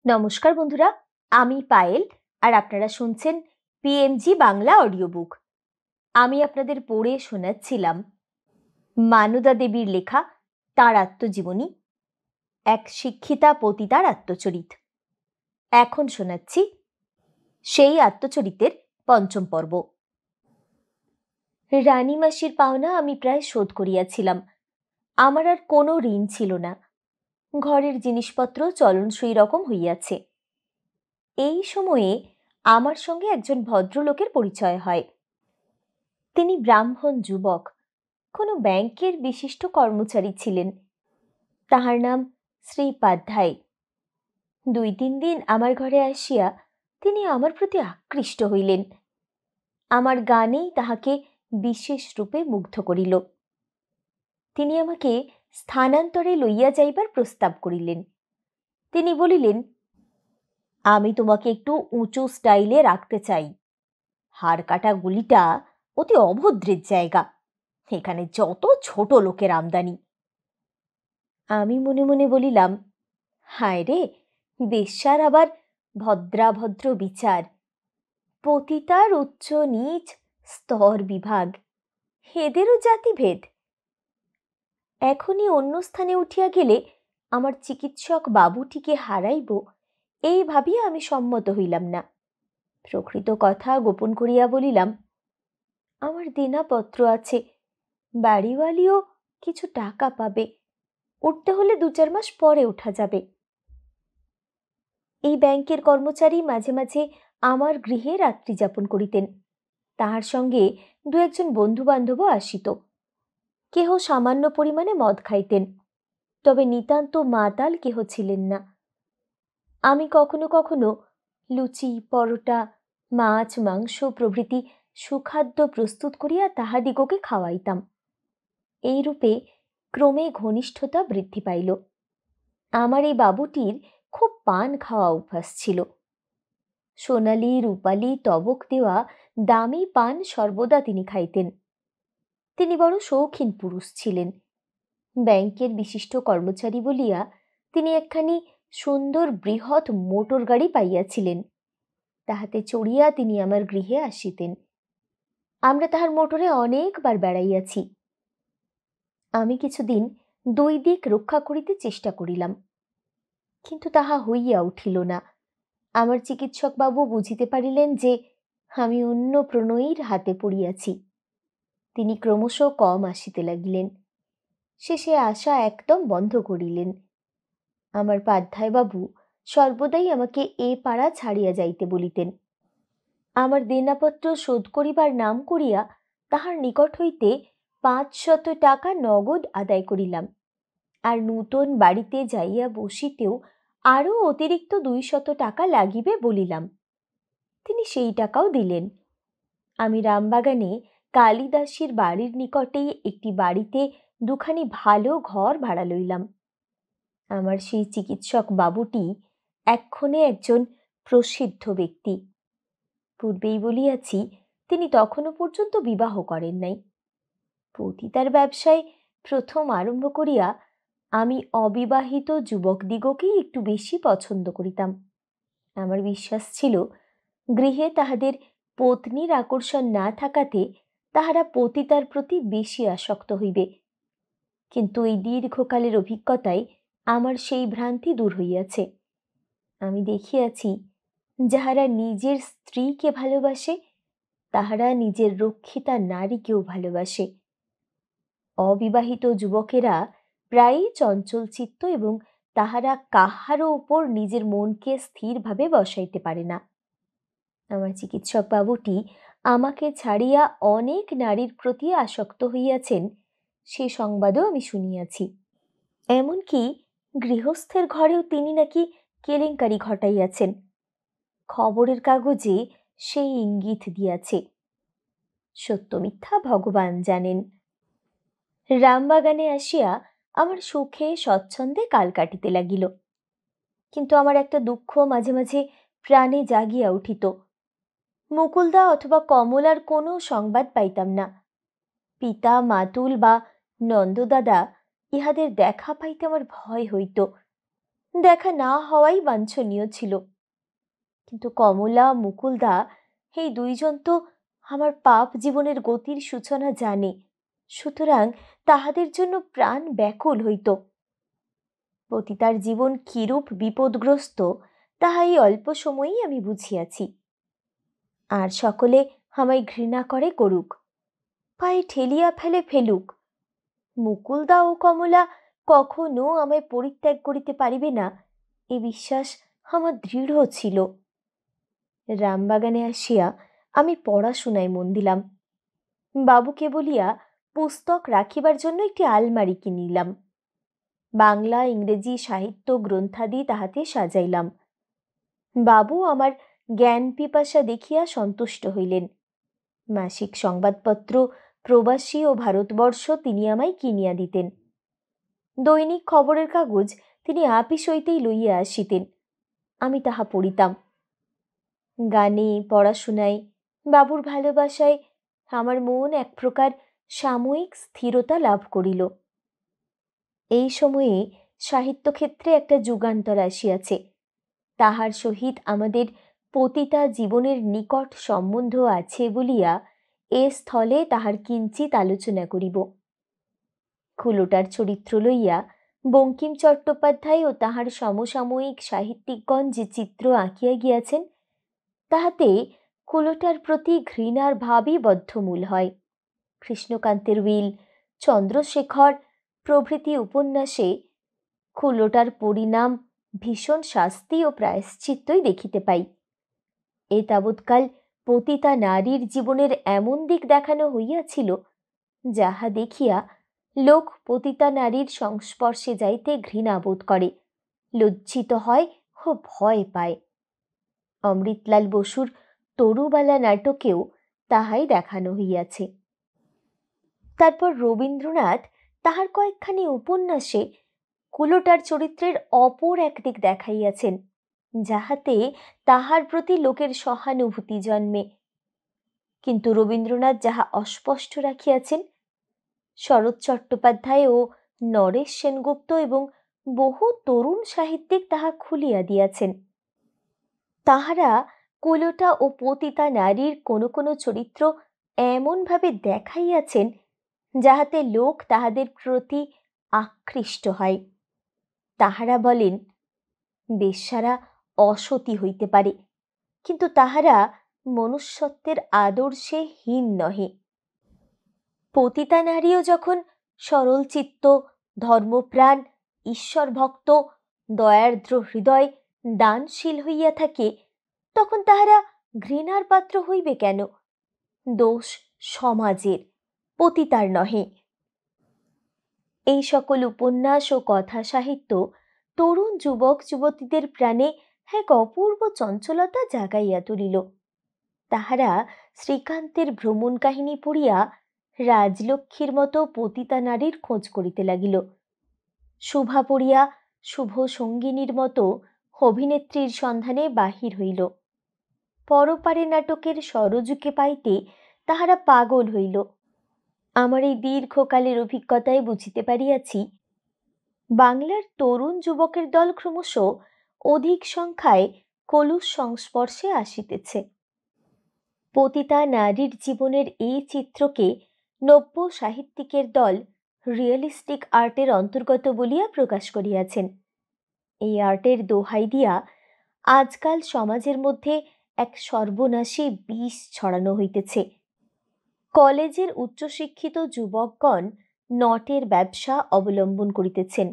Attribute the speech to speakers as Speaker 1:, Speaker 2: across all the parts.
Speaker 1: নমস্কার বন্ধুরা, আমি পায়েল আর আপনারা শুনছেন পিএমজি বাংলা অডিও বুক। আমি আপনাদের পড়ে শোনাচ্ছিলাম মানদা দেবীর লেখা তাঁর আত্মজীবনী, এক শিক্ষিতা পতিতার আত্মচরিত। এখন শোনাচ্ছি সেই আত্মচরিতের পঞ্চম পর্ব। রানীমাসির পাওনা আমি প্রায় শোধ করিয়াছিলাম। আমার আর কোনো ঋণ ছিল না। ঘরের জিনিসপত্র চলনসই রকম হইয়াছে। এই সময়ে আমার সঙ্গে একজন ভদ্রলোকের পরিচয় হয়। তিনি ব্রাহ্মণ যুবক, কোনো ব্যাংকের বিশিষ্ট কর্মচারী ছিলেন। তাহার নাম শ্রীপাধ্যায়। 2-3 দিন আমার ঘরে আসিয়া তিনি আমার প্রতি আকৃষ্ট হইলেন। আমার গানেই তাহাকে বিশেষ রূপে মুগ্ধ করিল। তিনি আমাকে স্থানান্তরে লইয়া যাইবার প্রস্তাব করিলেন। তিনি বলিলেন, আমি তোমাকে একটু উঁচু স্টাইলে রাখতে চাই। হাড়কাটা গুলিটা অতি অভদ্রের জায়গা, এখানে যত ছোট লোকের আমদানি। আমি মনে মনে বলিলাম, হায় রে, বেশ্যার আবার ভদ্রাভদ্র বিচার, পতিতার উচ্চ নীচ স্তর বিভাগ, এদেরও জাতিভেদ। এখনই অন্য স্থানে উঠিয়া গেলে আমার চিকিৎসক বাবুটিকে হারাইব, এই ভাবিয়া আমি সম্মত হইলাম না। প্রকৃত কথা গোপন করিয়া বলিলাম, আমার দেনাপত্র আছে, বাড়িওয়ালিও কিছু টাকা পাবে, উঠতে হলে 2-4 মাস পরে উঠা যাবে। এই ব্যাংকের কর্মচারী মাঝে মাঝে আমার গৃহে রাত্রি যাপন করিতেন। তাহার সঙ্গে 2-1 বন্ধু বান্ধবও আসিত। কেহ সামান্য পরিমাণে মদ খাইতেন, তবে নিতান্ত মাতাল কেহ ছিলেন না। আমি কখনো কখনো লুচি, পরোটা, মাছ, মাংস প্রভৃতি সুখাদ্য প্রস্তুত করিয়া তাহাদিগকে খাওয়াইতাম। এইরূপে ক্রমে ঘনিষ্ঠতা বৃদ্ধি পাইল। আমার এই বাবুটির খুব পান খাওয়া অভ্যাস ছিল। সোনালি, রূপালি, তবক দেওয়া দামি পান সর্বদা তিনি খাইতেন। তিনি বড় শৌখিন পুরুষ ছিলেন। ব্যাংকের বিশিষ্ট কর্মচারী বলিয়া তিনি একখানি সুন্দর বৃহৎ মোটর গাড়ি পাইয়াছিলেন। তাহাতে চড়িয়া তিনি আমার গৃহে আসিতেন। আমরা তাহার মোটরে অনেকবার বেড়াইয়াছি। আমি কিছুদিন 2 দিক রক্ষা করিতে চেষ্টা করিলাম, কিন্তু তাহা হইয়া উঠিল না। আমার চিকিৎসক বাবু বুঝিতে পারিলেন যে আমি অন্য প্রণয়ীর হাতে পড়িয়াছি। তিনি ক্রমশ কম আসিতে লাগিলেন। শেষে আসা একদম বন্ধ করিলেন। আমার পাধ্যায় বাবু সর্বদাই আমাকে এ পাড়া ছাড়িয়া যাইতে বলিতেন। আমার দেনাপত্র শোধ করিবার নাম করিয়া তাহার নিকট হইতে 500 টাকা নগদ আদায় করিলাম, আর নূতন বাড়িতে যাইয়া বসিতেও আরও অতিরিক্ত 200 টাকা লাগিবে বলিলাম। তিনি সেই টাকাও দিলেন। আমি রামবাগানে কালিদাসীর বাড়ির নিকটেই একটি বাড়িতে 2খানি ভালো ঘর ভাড়া লইলাম। আমার সেই চিকিৎসক বাবুটি এক্ষণে একজন প্রসিদ্ধ ব্যক্তি। পূর্বেই বলিয়াছি, তিনি তখনও পর্যন্ত বিবাহ করেন নাই। পতিতার ব্যবসায় প্রথম আরম্ভ করিয়া আমি অবিবাহিত যুবকদিগকেই একটু বেশি পছন্দ করিতাম। আমার বিশ্বাস ছিল, গৃহে তাহাদের পত্নীর আকর্ষণ না থাকাতে তাহারা পতিতার প্রতি বেশি আসক্ত হইবে। কিন্তু এই দীর্ঘকালের অভিজ্ঞতায় আমার সেই ভ্রান্তি দূর হইয়াছে। আমি দেখিয়াছি, যাহারা নিজের স্ত্রীকে ভালোবাসে তাহারা নিজের রক্ষিতা নারীকেও ভালোবাসে। অবিবাহিত যুবকেরা প্রায়ই চঞ্চলচিত্ত এবং তাহারা কাহারও উপর নিজের মনকে স্থিরভাবে বসাইতে পারে না। আমার চিকিৎসক বাবুটি আমাকে ছাড়িয়া অনেক নারীর প্রতি আসক্ত হইয়াছেন, সে সংবাদও আমি শুনিয়াছি। এমনকি গৃহস্থের ঘরেও তিনি নাকি কেলেঙ্কারি ঘটাইয়াছেন। খবরের কাগজে সেই ইঙ্গিত দিয়াছে। সত্য মিথ্যা ভগবান জানেন। রামবাগানে আসিয়া আমার সুখে স্বচ্ছন্দে কাল কাটিতে লাগিল। কিন্তু আমার একটা দুঃখ মাঝে মাঝে প্রাণে জাগিয়া উঠিত। মুকুলদা অথবা কমলার কোনো সংবাদ পাইতাম না। পিতা, মাতুল বা নন্দদাদা, ইহাদের দেখা পাইতে আমার ভয় হইত। দেখা না হওয়াই বাঞ্ছনীয় ছিল। কিন্তু কমলা, মুকুলদা এই দুইজন তো আমার পাপ জীবনের গতির সূচনা জানে, সুতরাং তাহাদের জন্য প্রাণ ব্যাকুল হইত। পতিতার জীবন কিরূপ বিপদগ্রস্ত তাহা এই অল্প সময়েই আমি বুঝিয়াছি। আর সকলে আমায় ঘৃণা করে করুক, পায়ে ঠেলিয়া ফেলে ফেলুক, মুকুলদা ও কমলা কখনো আমায় পরিত্যাগ করিতে পারিবে না, এ বিশ্বাস আমার দৃঢ় ছিল। রামবাগানে আসিয়া আমি পড়াশোনায় মন দিলাম। বাবুকে বলিয়া পুস্তক রাখিবার জন্য একটি আলমারি কিনিলাম। বাংলা ইংরেজি সাহিত্য গ্রন্থাদি তাহাতে সাজাইলাম। বাবু আমার জ্ঞান পিপাসা দেখিয়া সন্তুষ্ট হইলেন। মাসিক সংবাদপত্র প্রবাসী ও ভারতবর্ষ তিনি আমায় কিনিয়া দিতেন। দৈনিক খবরের কাগজ তিনি আপিস হইতেই লইয়া আসিতেন, আমি তাহা পড়িতাম। গানে, পড়াশোনায়, বাবুর ভালোবাসায় আমার মন এক প্রকার সাময়িক স্থিরতা লাভ করিল। এই সময়ে সাহিত্যক্ষেত্রে একটা যুগান্তর আসিয়াছে, তাহার সহিত আমাদের পতিতা জীবনের নিকট সম্বন্ধ আছে বলিয়া এ স্থলে তাহার কিঞ্চিত আলোচনা করিব। কুলোটার চরিত্র লইয়া বঙ্কিম চট্টোপাধ্যায় ও তাহার সমসাময়িক সাহিত্যিকগণ যে চিত্র আঁকিয়া গিয়াছেন, তাহাতে কুলোটার প্রতি ঘৃণার ভাবই বদ্ধমূল হয়। কৃষ্ণকান্তের উইল, চন্দ্রশেখর প্রভৃতি উপন্যাসে কুলোটার পরিণাম ভীষণ শাস্তি ও প্রায়শ্চিত্তই দেখিতে পাই। এ তাবৎকাল পতিতা নারীর জীবনের এমন দিক দেখানো হইয়াছিল, যাহা দেখিয়া লোক পতিতা নারীর সংস্পর্শে যাইতে ঘৃণা বোধ করে, লজ্জিত হয় ও ভয় পায়। অমৃতলাল বসুর তরুবালা নাটকেও তাহাই দেখানো হইয়াছে। তারপর রবীন্দ্রনাথ তাহার কয়েকখানি উপন্যাসে কুলোটার চরিত্রের অপর একদিক দেখাইয়াছেন, যাহাতে তাহার প্রতি লোকের সহানুভূতি জন্মে। কিন্তু রবীন্দ্রনাথ যাহা অস্পষ্ট রাখিয়াছেন, শরৎ চট্টোপাধ্যায় ও নরেশ সেনগুপ্ত এবং বহু তরুণ সাহিত্যিক তাহা খুলিয়া দিয়াছেন। তাহারা কুলোটা ও পতিতা নারীর কোনো কোনো চরিত্র এমনভাবে দেখাইয়াছেন, যাহাতে লোক তাহাদের প্রতি আকৃষ্ট হয়। তাহারা বলেন, বেশ্যারা অসতী হইতে পারে, কিন্তু তাহারা মনুষ্যত্বের আদর্শে হীন নহে। পতিতা নারীও যখন সরল চিত্ত, ধর্মপ্রাণ, ঈশ্বর ভক্ত, দয়ার্দ্র হৃদয়, দানশীল হইয়া থাকে, তখন তাহারা ঘৃণার পাত্র হইবে কেন? দোষ সমাজের, পতিতার নহে। এই সকল উপন্যাস ও কথা সাহিত্য তরুণ যুবক যুবতীদের প্রাণে এক অপূর্ব চঞ্চলতা জাগাইয়া তুলিল। তাহারা শ্রীকান্তের ভ্রমণ কাহিনী পড়িয়া রাজলক্ষ্মীর মতো পতিতা নারীর খোঁজ করিতে লাগিল। শুভা পড়িয়া শুভ সঙ্গিনীর মতো অভিনেত্রীর সন্ধানে বাহির হইল। পরপারে নাটকের সরযুকে পাইতে তাহারা পাগল হইল। আমার এই দীর্ঘকালের অভিজ্ঞতায় বুঝিতে পারিয়াছি, বাংলার তরুণ যুবকের দল ক্রমশ অধিক সংখ্যায় কলুষ সংস্পর্শে আসিতেছে। পতিতা নারীর জীবনের এই চিত্রকে নব্য সাহিত্যিকের দল রিয়েলিস্টিক আর্টের অন্তর্গত বলিয়া প্রকাশ করিয়াছেন। এই আর্টের দোহাই দিয়া আজকাল সমাজের মধ্যে এক সর্বনাশী বিষ ছড়ানো হইতেছে। কলেজের উচ্চশিক্ষিত যুবকগণ নটের ব্যবসা অবলম্বন করিতেছেন।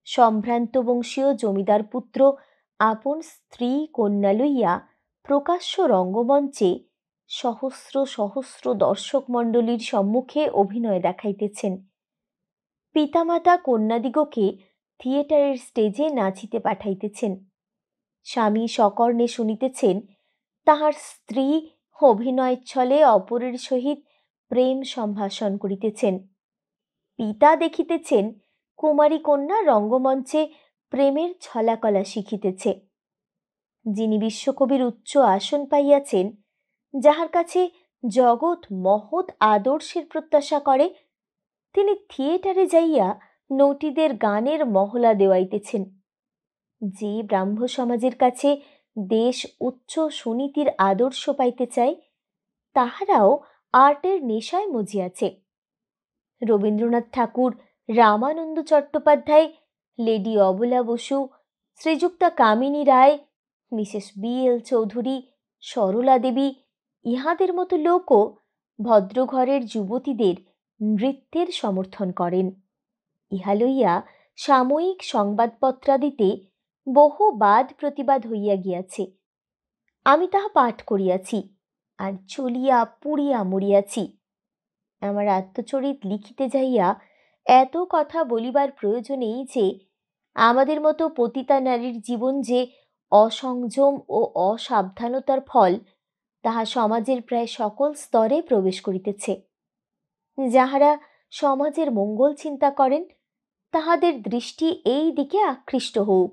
Speaker 1: সম্ভ্রান্ত বংশীয় জমিদার পুত্র আপন স্ত্রী কন্যা লইয়া প্রকাশ্য রঙ্গমঞ্চে সহস্র সহস্র দর্শক মণ্ডলীর সম্মুখে অভিনয় দেখাইতেছেন। পিতামাতা কন্যাদিগকে থিয়েটারের স্টেজে নাচিতে পাঠাইতেছেন। স্বামী সকর্ণে শুনিতেছেন তাহার স্ত্রী অভিনয় ছলে অপরের সহিত প্রেম সম্ভাষণ করিতেছেন। পিতা দেখিতেছেন কুমারী কন্যা রঙ্গমঞ্চে প্রেমের ছলাকলা শিখিতেছে। যিনি বিশ্বকবির উচ্চ আসন পাইয়াছেন, যাহার কাছে জগৎ মহৎ আদর্শের প্রত্যাশা করে, তিনি থিয়েটারে যাইয়া নটীদের গানের মহলা দেওয়াইতেছেন। যে ব্রাহ্ম সমাজের কাছে দেশ উচ্চ সুনীতির আদর্শ পাইতে চায়, তাহারাও আর্টের নেশায় মজিয়াছে। রবীন্দ্রনাথ ঠাকুর, রামানন্দ চট্টোপাধ্যায়, লেডি অবলা বসু, শ্রীযুক্তা কামিনী রায়, মিসেস বি.এল. চৌধুরী, সরলা দেবী ইহাদের মতো লোকও ভদ্রঘরের যুবতীদের নৃত্যের সমর্থন করেন। ইহা লইয়া সাময়িক সংবাদপত্রাদিতে বহু বাদ প্রতিবাদ হইয়া গিয়াছে। আমি তাহা পাঠ করিয়াছি, আর চলিয়া পুড়িয়া মরিয়াছি। আমার আত্মচরিত লিখিতে যাইয়া এত কথা বলিবার প্রয়োজন এই যে, আমাদের মতো পতিতা নারীর জীবন যে অসংযম ও অসাবধানতার ফল, তাহা সমাজের প্রায় সকল স্তরে প্রবেশ করিতেছে। যাহারা সমাজের মঙ্গল চিন্তা করেন, তাহাদের দৃষ্টি এই দিকে আকৃষ্ট হোক,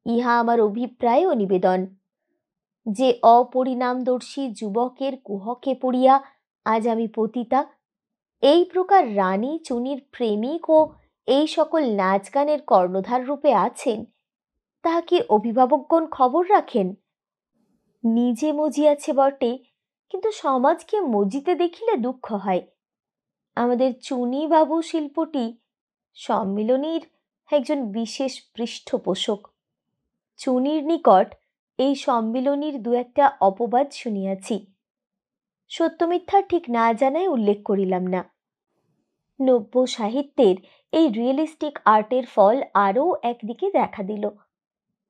Speaker 1: ইহা আমার অভিপ্রায় ও নিবেদন। যে অপরিণামদর্শী যুবকের কুহকে পড়িয়া আজ আমি পতিতা, এই প্রকার রানী চুনির প্রেমিক ও এই সকল নাচ গানের কর্ণধার রূপে আছেন, তাহা কি অভিভাবকগণ খবর রাখেন? নিজে মজিয়াছে বটে, কিন্তু সমাজকে মজিতে দেখিলে দুঃখ হয়। আমাদের চুনি বাবু শিল্পটি সম্মিলনীর একজন বিশেষ পৃষ্ঠপোষক। চুনির নিকট এই সম্মিলনীর দু একটা অপবাদ শুনিয়াছি, সত্য মিথ্যা ঠিক না জানায় উল্লেখ করিলাম না। নব্য সাহিত্যের এই রিয়েলিস্টিক আর্টের ফল আরও একদিকে দেখা দিল।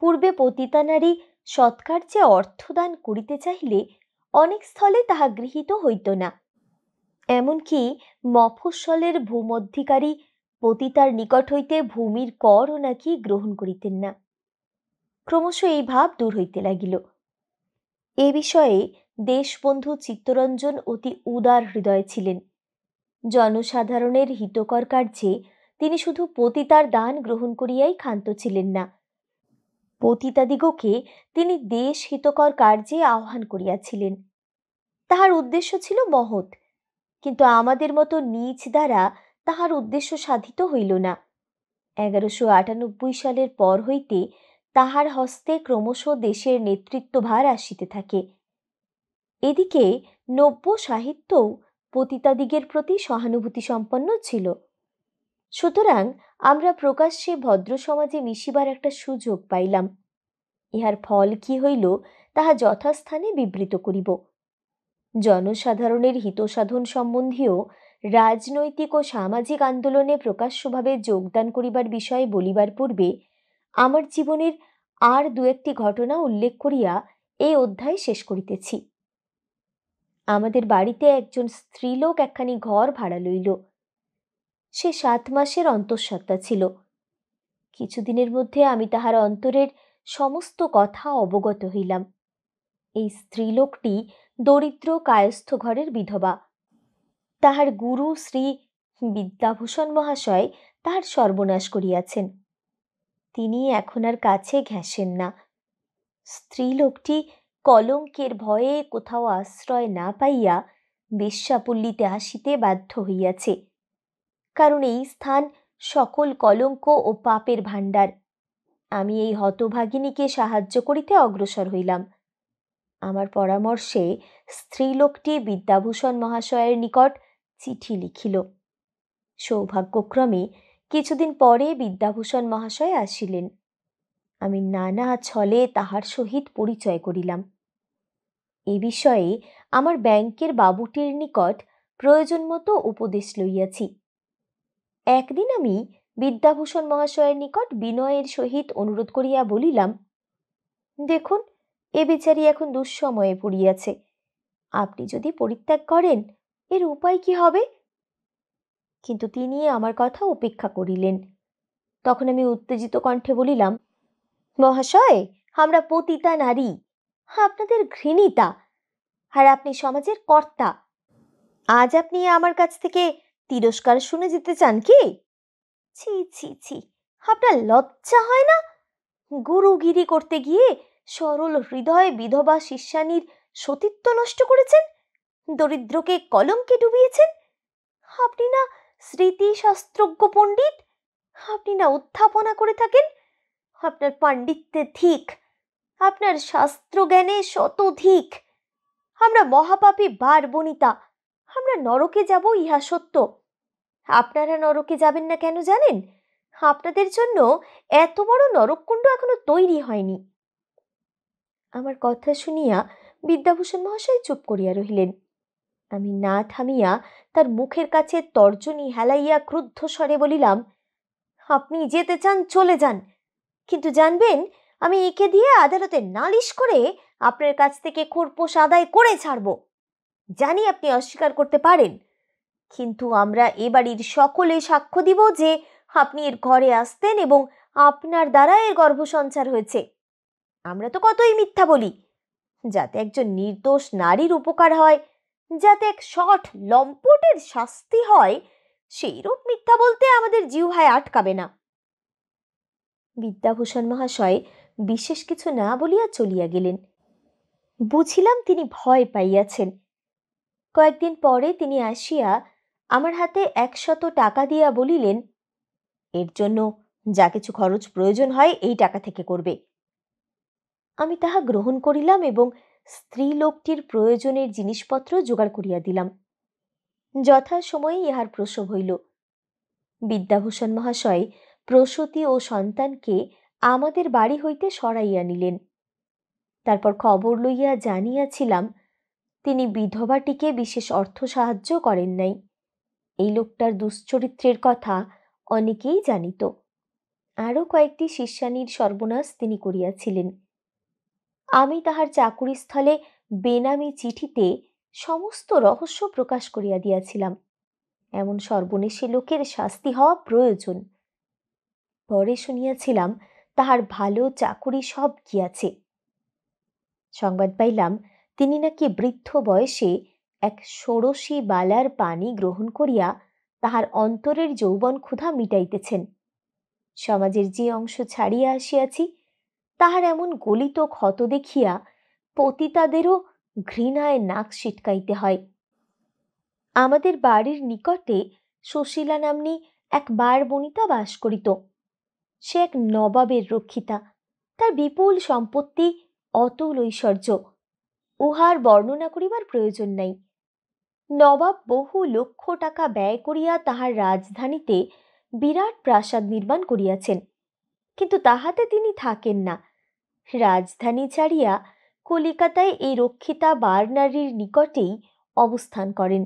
Speaker 1: পূর্বে পতিতা নারী সৎকার্যে অর্থদান করিতে চাহিলে অনেক স্থলে তাহা গৃহীত হইত না। এমনকি মফস্বলের ভূমধ্যিকারী পতিতার নিকট হইতে ভূমির করও নাকি গ্রহণ করিতেন না। ক্রমশ এই ভাব দূর হইতে লাগিল। এ বিষয়ে দেশবন্ধু চিত্তরঞ্জন অতি উদার হৃদয় ছিলেন। জনসাধারণের হিতকর কার্যে তিনি শুধু পতিতার দান গ্রহণ করিয়াই ক্ষান্ত ছিলেন না, পতিতাদিগকে তিনি দেশ হিতকর কার্যে আহ্বান করিয়াছিলেন। তাহার উদ্দেশ্য ছিল মহৎ, কিন্তু আমাদের মতো নিজ দ্বারা তাহার উদ্দেশ্য সাধিত হইল না। 1198 সালের পর হইতে তাহার হস্তে ক্রমশ দেশের নেতৃত্বভার আসিতে থাকে। এদিকে নব্য সাহিত্যও পতিতাদিগের প্রতি সহানুভূতি সম্পন্ন ছিল। সুতরাং আমরা প্রকাশ্যে ভদ্র সমাজে মিশিবার একটা সুযোগ পাইলাম। ইহার ফল কি হইল তাহা যথাস্থানে বিবৃত করিব। জনসাধারণের হিতসাধন সম্বন্ধীয় রাজনৈতিক ও সামাজিক আন্দোলনে প্রকাশ্যভাবে যোগদান করিবার বিষয়ে বলিবার পূর্বে আমার জীবনের আর দু একটি ঘটনা উল্লেখ করিয়া এই অধ্যায় শেষ করিতেছি। আমাদের বাড়িতে একজন স্ত্রীলোক একখানি ঘর ভাড়া লইল। সে 7 মাসের অন্তঃসত্ত্বা ছিল। কিছুদিনের মধ্যে আমি তাহার অন্তরের সমস্ত কথা অবগত হইলাম। এই স্ত্রীলোকটি দরিদ্র কায়স্থ ঘরের বিধবা। তাহার গুরু শ্রী বিদ্যাভূষণ মহাশয় তাহার সর্বনাশ করিয়াছেন। তিনি এখন আর কাছে ঘেঁষেন না। স্ত্রীলোকটি কলঙ্কের ভয়ে কোথাও আশ্রয় না পাইয়া বেশ্যাপল্লীতে আসিতে বাধ্য হইয়াছে, কারণ এই স্থান সকল কলঙ্ক ও পাপের ভাণ্ডার। আমি এই হতভাগিনীকে সাহায্য করিতে অগ্রসর হইলাম। আমার পরামর্শে স্ত্রীলোকটি বিদ্যাভূষণ মহাশয়ের নিকট চিঠি লিখিল। সৌভাগ্যক্রমে কিছুদিন পরে বিদ্যাভূষণ মহাশয় আসিলেন। আমি নানা ছলে তাহার সহিত পরিচয় করিলাম। এ বিষয়ে আমার ব্যাংকের বাবুটির নিকট প্রয়োজন মতো উপদেশ লইয়াছি। একদিন আমি বিদ্যাভূষণ মহাশয়ের নিকট বিনয়ের সহিত অনুরোধ করিয়া বলিলাম, দেখুন, এ বেচারি এখন দুঃসময়ে পড়িয়াছে। আপনি যদি পরিত্যাগ করেন, এর উপায় কি হবে? কিন্তু তিনি আমার কথা উপেক্ষা করিলেন। তখন আমি উত্তেজিত কণ্ঠে বলিলাম, মহাশয়, আমরা পতিতা নারী, আপনাদের ঘৃণিতা, আর আপনি সমাজের কর্তা। আজ আপনি আমার কাছ থেকে তিরস্কার শুনে যেতে চান কি? ছি ছি ছি, আপনার লজ্জা হয় না? গুরুগিরি করতে গিয়ে সরল হৃদয় বিধবা শিষ্যানীর সতীত্ব নষ্ট করেছেন, দরিদ্রকে কলঙ্কে ডুবিয়েছেন। আপনি না স্মৃতি শাস্ত্রজ্ঞ পণ্ডিত, আপনি না উত্থাপনা করে থাকেন, আপনার পাণ্ডিত্যে ধিক, আপনার শাস্ত্র জ্ঞানে শতধিক। আমরা মহাপাপী বার বনিতা, আমরা নরকে যাব ইহা সত্য। আপনারা নরকে যাবেন না কেন জানেন? আপনাদের জন্য এত বড় নরককুণ্ড এখনো তৈরি হয়নি। আমার কথা শুনিয়া বিদ্যাভূষণ মহাশয় চুপ করিয়া রহিলেন। আমি না থামিয়া তার মুখের কাছে তর্জনী হেলাইয়া ক্রুদ্ধ স্বরে বলিলাম, আপনি যেতে চান চলে যান, কিন্তু জানবেন আমি একে দিয়ে আদালতে নালিশ করে আপনার কাছ থেকে খোরপোশ আদায় করে ছাড়ব। জানি আপনি অস্বীকার করতে পারেন, কিন্তু আমরা এ বাড়ির সকলে সাক্ষ্য দিব যে আপনি এর ঘরে আসতেন এবং আপনার দ্বারা এর গর্ভসঞ্চার হয়েছে। আমরা তো কতই মিথ্যা বলি, যাতে একজন নির্দোষ নারীর উপকার হয়, যাতে এক শঠ লম্পটের শাস্তি হয়, সেইরূপ মিথ্যা বলতে আমাদের জিহ্বায় আটকাবে না। বিদ্যাভূষণ মহাশয় বিশেষ কিছু না বলিয়া চলিয়া গেলেন। বুঝিলাম তিনি ভয় পাইয়াছেন। কয়েকদিন পরে তিনি আসিয়া আমার হাতে 100 টাকা দিয়া বলিলেন, এর জন্য যা কিছু খরচ প্রয়োজন হয় এই টাকা থেকে করবে। আমি তাহা গ্রহণ করিলাম এবং স্ত্রী লোকটির প্রয়োজনের জিনিসপত্র জোগাড় করিয়া দিলাম। যথাসময়ে ইহার প্রসব হইল। বিদ্যাভূষণ মহাশয় প্রসূতি ও সন্তানকে আমাদের বাড়ি হইতে সরাইয়া নিলেন। তারপর খবর লইয়া জানিয়াছিলাম তিনি বিধবাটিকে বিশেষ অর্থ সাহায্য করেন নাই। এই লোকটার দুশ্চরিত্রের কথা অনেকেই জানিত। আরও কয়েকটি শিষ্যানীর সর্বনাশ তিনি করিয়াছিলেন। আমি তাহার চাকুরিস্থলে বেনামি চিঠিতে সমস্ত রহস্য প্রকাশ করিয়া দিয়াছিলাম। এমন সর্বনেশী লোকের শাস্তি হওয়া প্রয়োজন। পরে শুনিয়াছিলাম তাহার ভালো চাকুরি সব গিয়াছে। সংবাদ পাইলাম তিনি নাকি বৃদ্ধ বয়সে এক ষোড়শী বালার পানি গ্রহণ করিয়া তাহার অন্তরের যৌবন ক্ষুধা মিটাইতেছেন। সমাজের যে অংশ ছাড়িয়া আসিয়াছি তাহার এমন গলিত ক্ষত দেখিয়া পতিতাদেরও ঘৃণায় নাক সিটকাইতে হয়। আমাদের বাড়ির নিকটে সুশীলা নাম্নী এক বার বনিতা বাস করিত। সে এক নবাবের রক্ষিতা, তার বিপুল সম্পত্তি, অতুল ঐশ্বর্য, উহার বর্ণনা করিবার প্রয়োজন নাই। নবাব বহু লক্ষ টাকা ব্যয় করিয়া তাহার রাজধানীতে বিরাট প্রাসাদ নির্মাণ করিয়াছেন, কিন্তু তাহাতে তিনি থাকেন না। রাজধানী ছাড়িয়া কলিকাতায় এই রক্ষিতা বারনারীর নিকটেই অবস্থান করেন।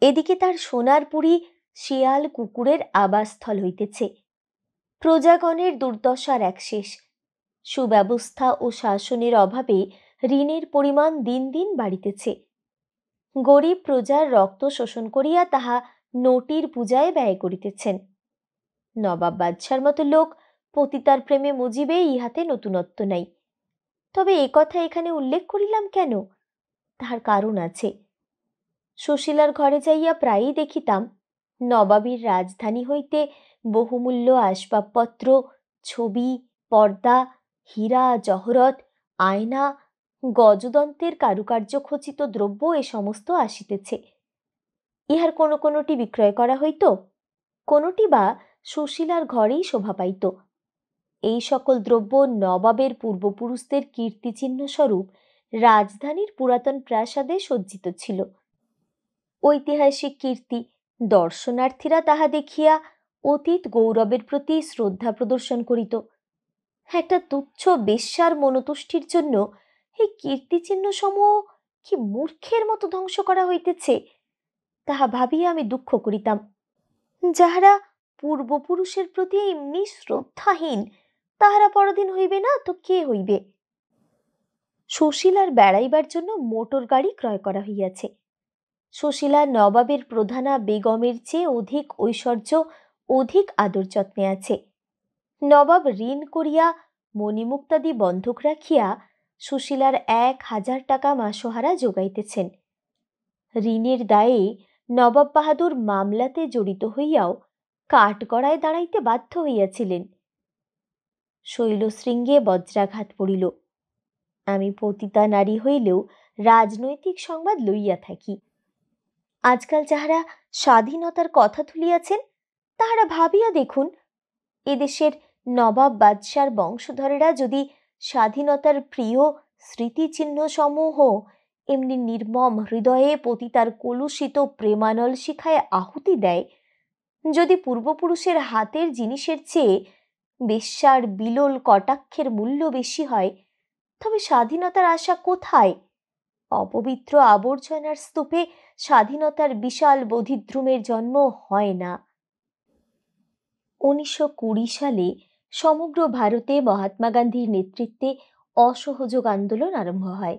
Speaker 1: এদিকে তার সোনারপুরী শিয়াল কুকুরের আবাসস্থল হইতেছে। প্রজাগণের দুর্দশার এক শেষ। সুব্যবস্থা ও শাসনের অভাবে ঋণের পরিমাণ দিন দিন বাড়িতেছে। গরিব প্রজার রক্ত শোষণ করিয়া তাহা নোটির পূজায় ব্যয় করিতেছেন। নবাব বাদশার মতো লোক পতিতার প্রেমে মজিবে, ইহাতে নতুনত্ব নাই। তবে এ কথা এখানে উল্লেখ করিলাম কেন? তাহার কারণ আছে। সুশীলার ঘরে যাইয়া প্রায়ই দেখিতাম নবাবীর রাজধানী হইতে বহুমূল্য আসবাবপত্র, ছবি, পর্দা, হীরা জহরত, আয়না, গজদন্তের কারুকার্য খচিত দ্রব্য এ সমস্ত আসিতেছে। ইহার কোনো কোনোটি বিক্রয় করা হইত, কোনোটি বা সুশীলার ঘরেই শোভা পাইত। এই সকল দ্রব্য নবাবের পূর্বপুরুষদের কীর্তিচিহ্ন স্বরূপ রাজধানীর পুরাতন প্রাসাদে সজ্জিত ছিল। ঐতিহাসিক কীর্তি, দর্শনার্থীরা তাহা দেখিয়া অতীত গৌরবের প্রতি শ্রদ্ধা প্রদর্শন করিত। একটা তুচ্ছ বেশ্যার মনোতুষ্টির জন্য এই কীর্তিচিহ্ন সমূহ কি মূর্খের মতো ধ্বংস করা হইতেছে, তাহা ভাবিয়া আমি দুঃখ করিতাম। যাহারা পূর্বপুরুষের প্রতি এমনি শ্রদ্ধাহীন, তাহারা পরাধীন হইবে না তো কে হইবে? সুশীলার বেড়াইবার জন্য মোটর গাড়ি ক্রয় করা হইয়াছে। সুশীলা নবাবের প্রধানা বেগমের চেয়ে অধিক ঐশ্বর্য, অধিক আদর যত্নে আছে। নবাব ঋণ করিয়া মণিমুক্তাদি বন্ধক রাখিয়া সুশীলার 1000 টাকা মাসোহারা যোগাইতেছেন। ঋণের দায়ে নবাব বাহাদুর মামলাতে জড়িত হইয়াও কাঠগড়ায় দাঁড়াইতে বাধ্য হইয়াছিলেন। শৈলশৃঙ্গে বজ্রাঘাত পড়িল। আমি পতিতা নারী হইলেও রাজনৈতিক সংবাদ লইয়া থাকি। আজকাল যাহারা স্বাধীনতার কথা তুলিয়াছেন তাহারা ভাবিয়া দেখুন, এদেশের নবাব বাদশার বংশধরেরা যদি স্বাধীনতার প্রিয় স্মৃতিচিহ্ন সমূহ এমনি নির্মম হৃদয়ে পতিতার কলুষিত প্রেমানল শিখায় আহুতি দেয়, যদি পূর্বপুরুষের হাতের জিনিসের চেয়ে বেশ্যার বিলোল কটাক্ষের মূল্য বেশি হয়, তবে স্বাধীনতার আশা কোথায়? অপবিত্র আবর্জনার স্তূপে স্বাধীনতার বিশাল বোধিদ্রুমের জন্ম হয় না। 1920 সালে সমগ্র ভারতে মহাত্মা গান্ধীর নেতৃত্বে অসহযোগ আন্দোলন আরম্ভ হয়।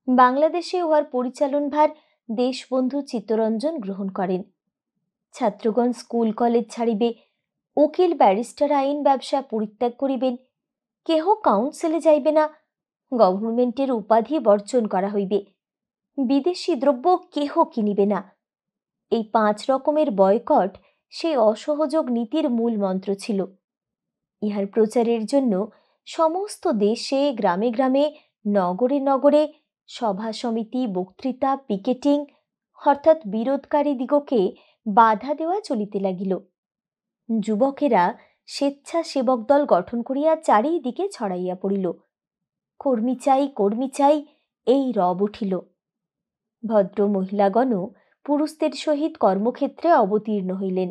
Speaker 1: বাংলাদেশে উহার পরিচালনভার দেশবন্ধু চিত্তরঞ্জন গ্রহণ করেন। ছাত্রগণ স্কুল কলেজ ছাড়িবে, উকিল ব্যারিস্টার আইন ব্যবসা পরিত্যাগ করিবেন, কেহ কাউন্সিলে যাইবে না, গভর্নমেন্টের উপাধি বর্জন করা হইবে, বিদেশি দ্রব্য কেহ কিনিবে না। এই 5 রকমের বয়কট সেই অসহযোগ নীতির মূল মন্ত্র ছিল। ইহার প্রচারের জন্য সমস্ত দেশে, গ্রামে গ্রামে, নগরে নগরে সভা সমিতি, বক্তৃতা, পিকেটিং অর্থাৎ বিরোধকারী দিগকে বাধা দেওয়া চলিতে লাগিল। যুবকেরা স্বেচ্ছাসেবক দল গঠন করিয়া চারিদিকে ছড়াইয়া পড়িল। কর্মী চাই, কর্মী চাই, এই রব উঠিল। ভদ্র মহিলাগণও পুরুষদের সহিত কর্মক্ষেত্রে অবতীর্ণ হইলেন।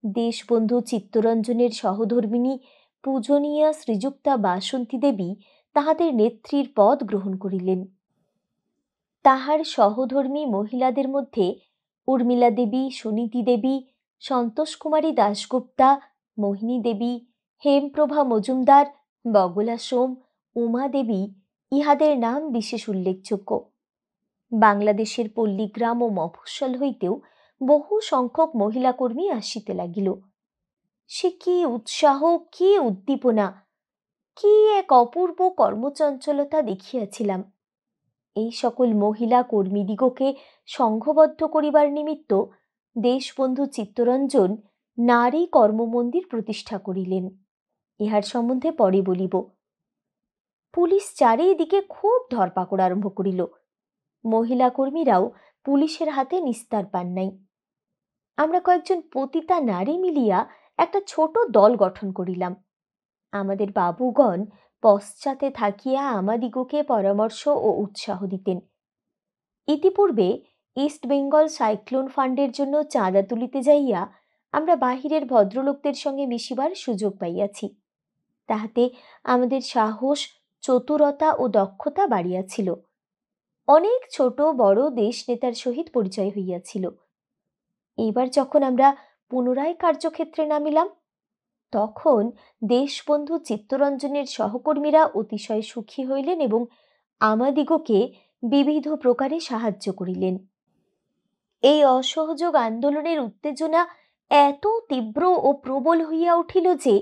Speaker 1: দেশবন্ধু চিত্তরঞ্জনের সহধর্মিণী পূজনীয়া শ্রীযুক্তা বাসন্তী দেবী তাহাদের নেত্রীর পদ গ্রহণ করিলেন। তাহার সহধর্মী মহিলাদের মধ্যে উর্মিলা দেবী, সুনীতি দেবী, সন্তোষ কুমারী দাশগুপ্তা, মোহিনী দেবী, হেমপ্রভা মজুমদার, বগলা সোম, উমা দেবী ইহাদের নাম বিশেষ উল্লেখযোগ্য। বাংলাদেশের পল্লীগ্রাম ও মফস্বল হইতেও বহু সংখ্যক মহিলা কর্মী আসিতে লাগিল। সে কি উৎসাহ, কি উদ্দীপনা, কি এক অপূর্ব কর্মচঞ্চলতা দেখিয়াছিলাম। এই সকল মহিলা কর্মীদিগকে সংঘবদ্ধ করিবার নিমিত্ত দেশবন্ধু চিত্তরঞ্জন নারী কর্মমন্দির প্রতিষ্ঠা করিলেন। ইহার সম্বন্ধে পরে বলিব। পুলিশ চারিদিকে খুব ধরপাকড় আরম্ভ করিল। মহিলা কর্মীরাও পুলিশের হাতে নিস্তার পান নাই। আমরা কয়েকজন পতিতা নারী মিলিয়া একটা ছোট দল গঠন করিলাম। আমাদের বাবুগণ পশ্চাতে থাকিয়া আমাদিগকে পরামর্শ ও উৎসাহ দিতেন। ইতিপূর্বে ইস্ট বেঙ্গল সাইক্লোন ফান্ডের জন্য চাঁদা তুলিতে যাইয়া আমরা বাহিরের ভদ্রলোকদের সঙ্গে মিশিবার সুযোগ পাইয়াছি। তাহাতে আমাদের সাহস, চতুরতা ও দক্ষতা বাড়িয়াছিল। অনেক ছোট বড় দেশ নেতার সহিত পরিচয় হইয়াছিল। এইবার যখন আমরা পুনরায় কার্যক্ষেত্রে নামিলাম, তখন দেশবন্ধু চিত্তরঞ্জনের সহকর্মীরা অতিশয় সুখী হইলেন এবং আমাদিগকে বিবিধ প্রকারে সাহায্য করিলেন। এই অসহযোগ আন্দোলনের উত্তেজনা এত তীব্র ও প্রবল হইয়া উঠিল যে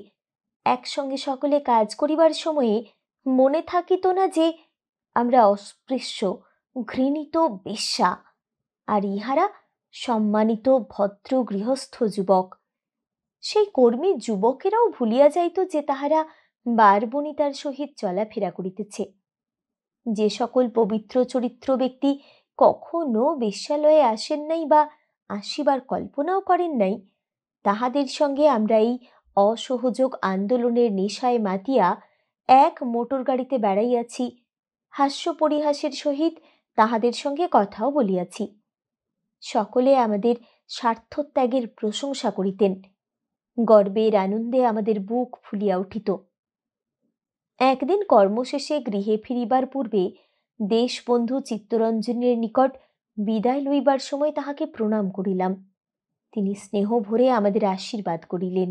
Speaker 1: একসঙ্গে সকলে কাজ করিবার সময়ে মনে থাকিত না যে আমরা অস্পৃশ্য, ঘৃণিত বেশ্যা, আর ইহারা সম্মানিত ভদ্র গৃহস্থ যুবক। সেই কর্মী যুবকেরাও ভুলিয়া যাইত যে তাহারা বারবনিতার সহিত চলাফেরা করিতেছে। যে সকল পবিত্র চরিত্র ব্যক্তি কখনো বেশ্যালয়ে আসেন নাই বা আসিবার কল্পনাও করেন নাই, তাহাদের সঙ্গে আমরা এই অসহযোগ আন্দোলনের নেশায় মাতিয়া এক মোটর গাড়িতে বেড়াইয়াছি, হাস্য পরিহাসের সহিত তাহাদের সঙ্গে কথাও বলিয়াছি। সকলে আমাদের স্বার্থত্যাগের প্রশংসা করিতেন। গর্বের আনন্দে আমাদের বুক ফুলিয়া উঠিত। একদিন কর্মশেষে গৃহে ফিরিবার পূর্বে দেশবন্ধু চিত্তরঞ্জনের নিকট বিদায় লইবার সময় তাহাকে প্রণাম করিলাম। তিনি স্নেহ ভরে আমাদের আশীর্বাদ করিলেন।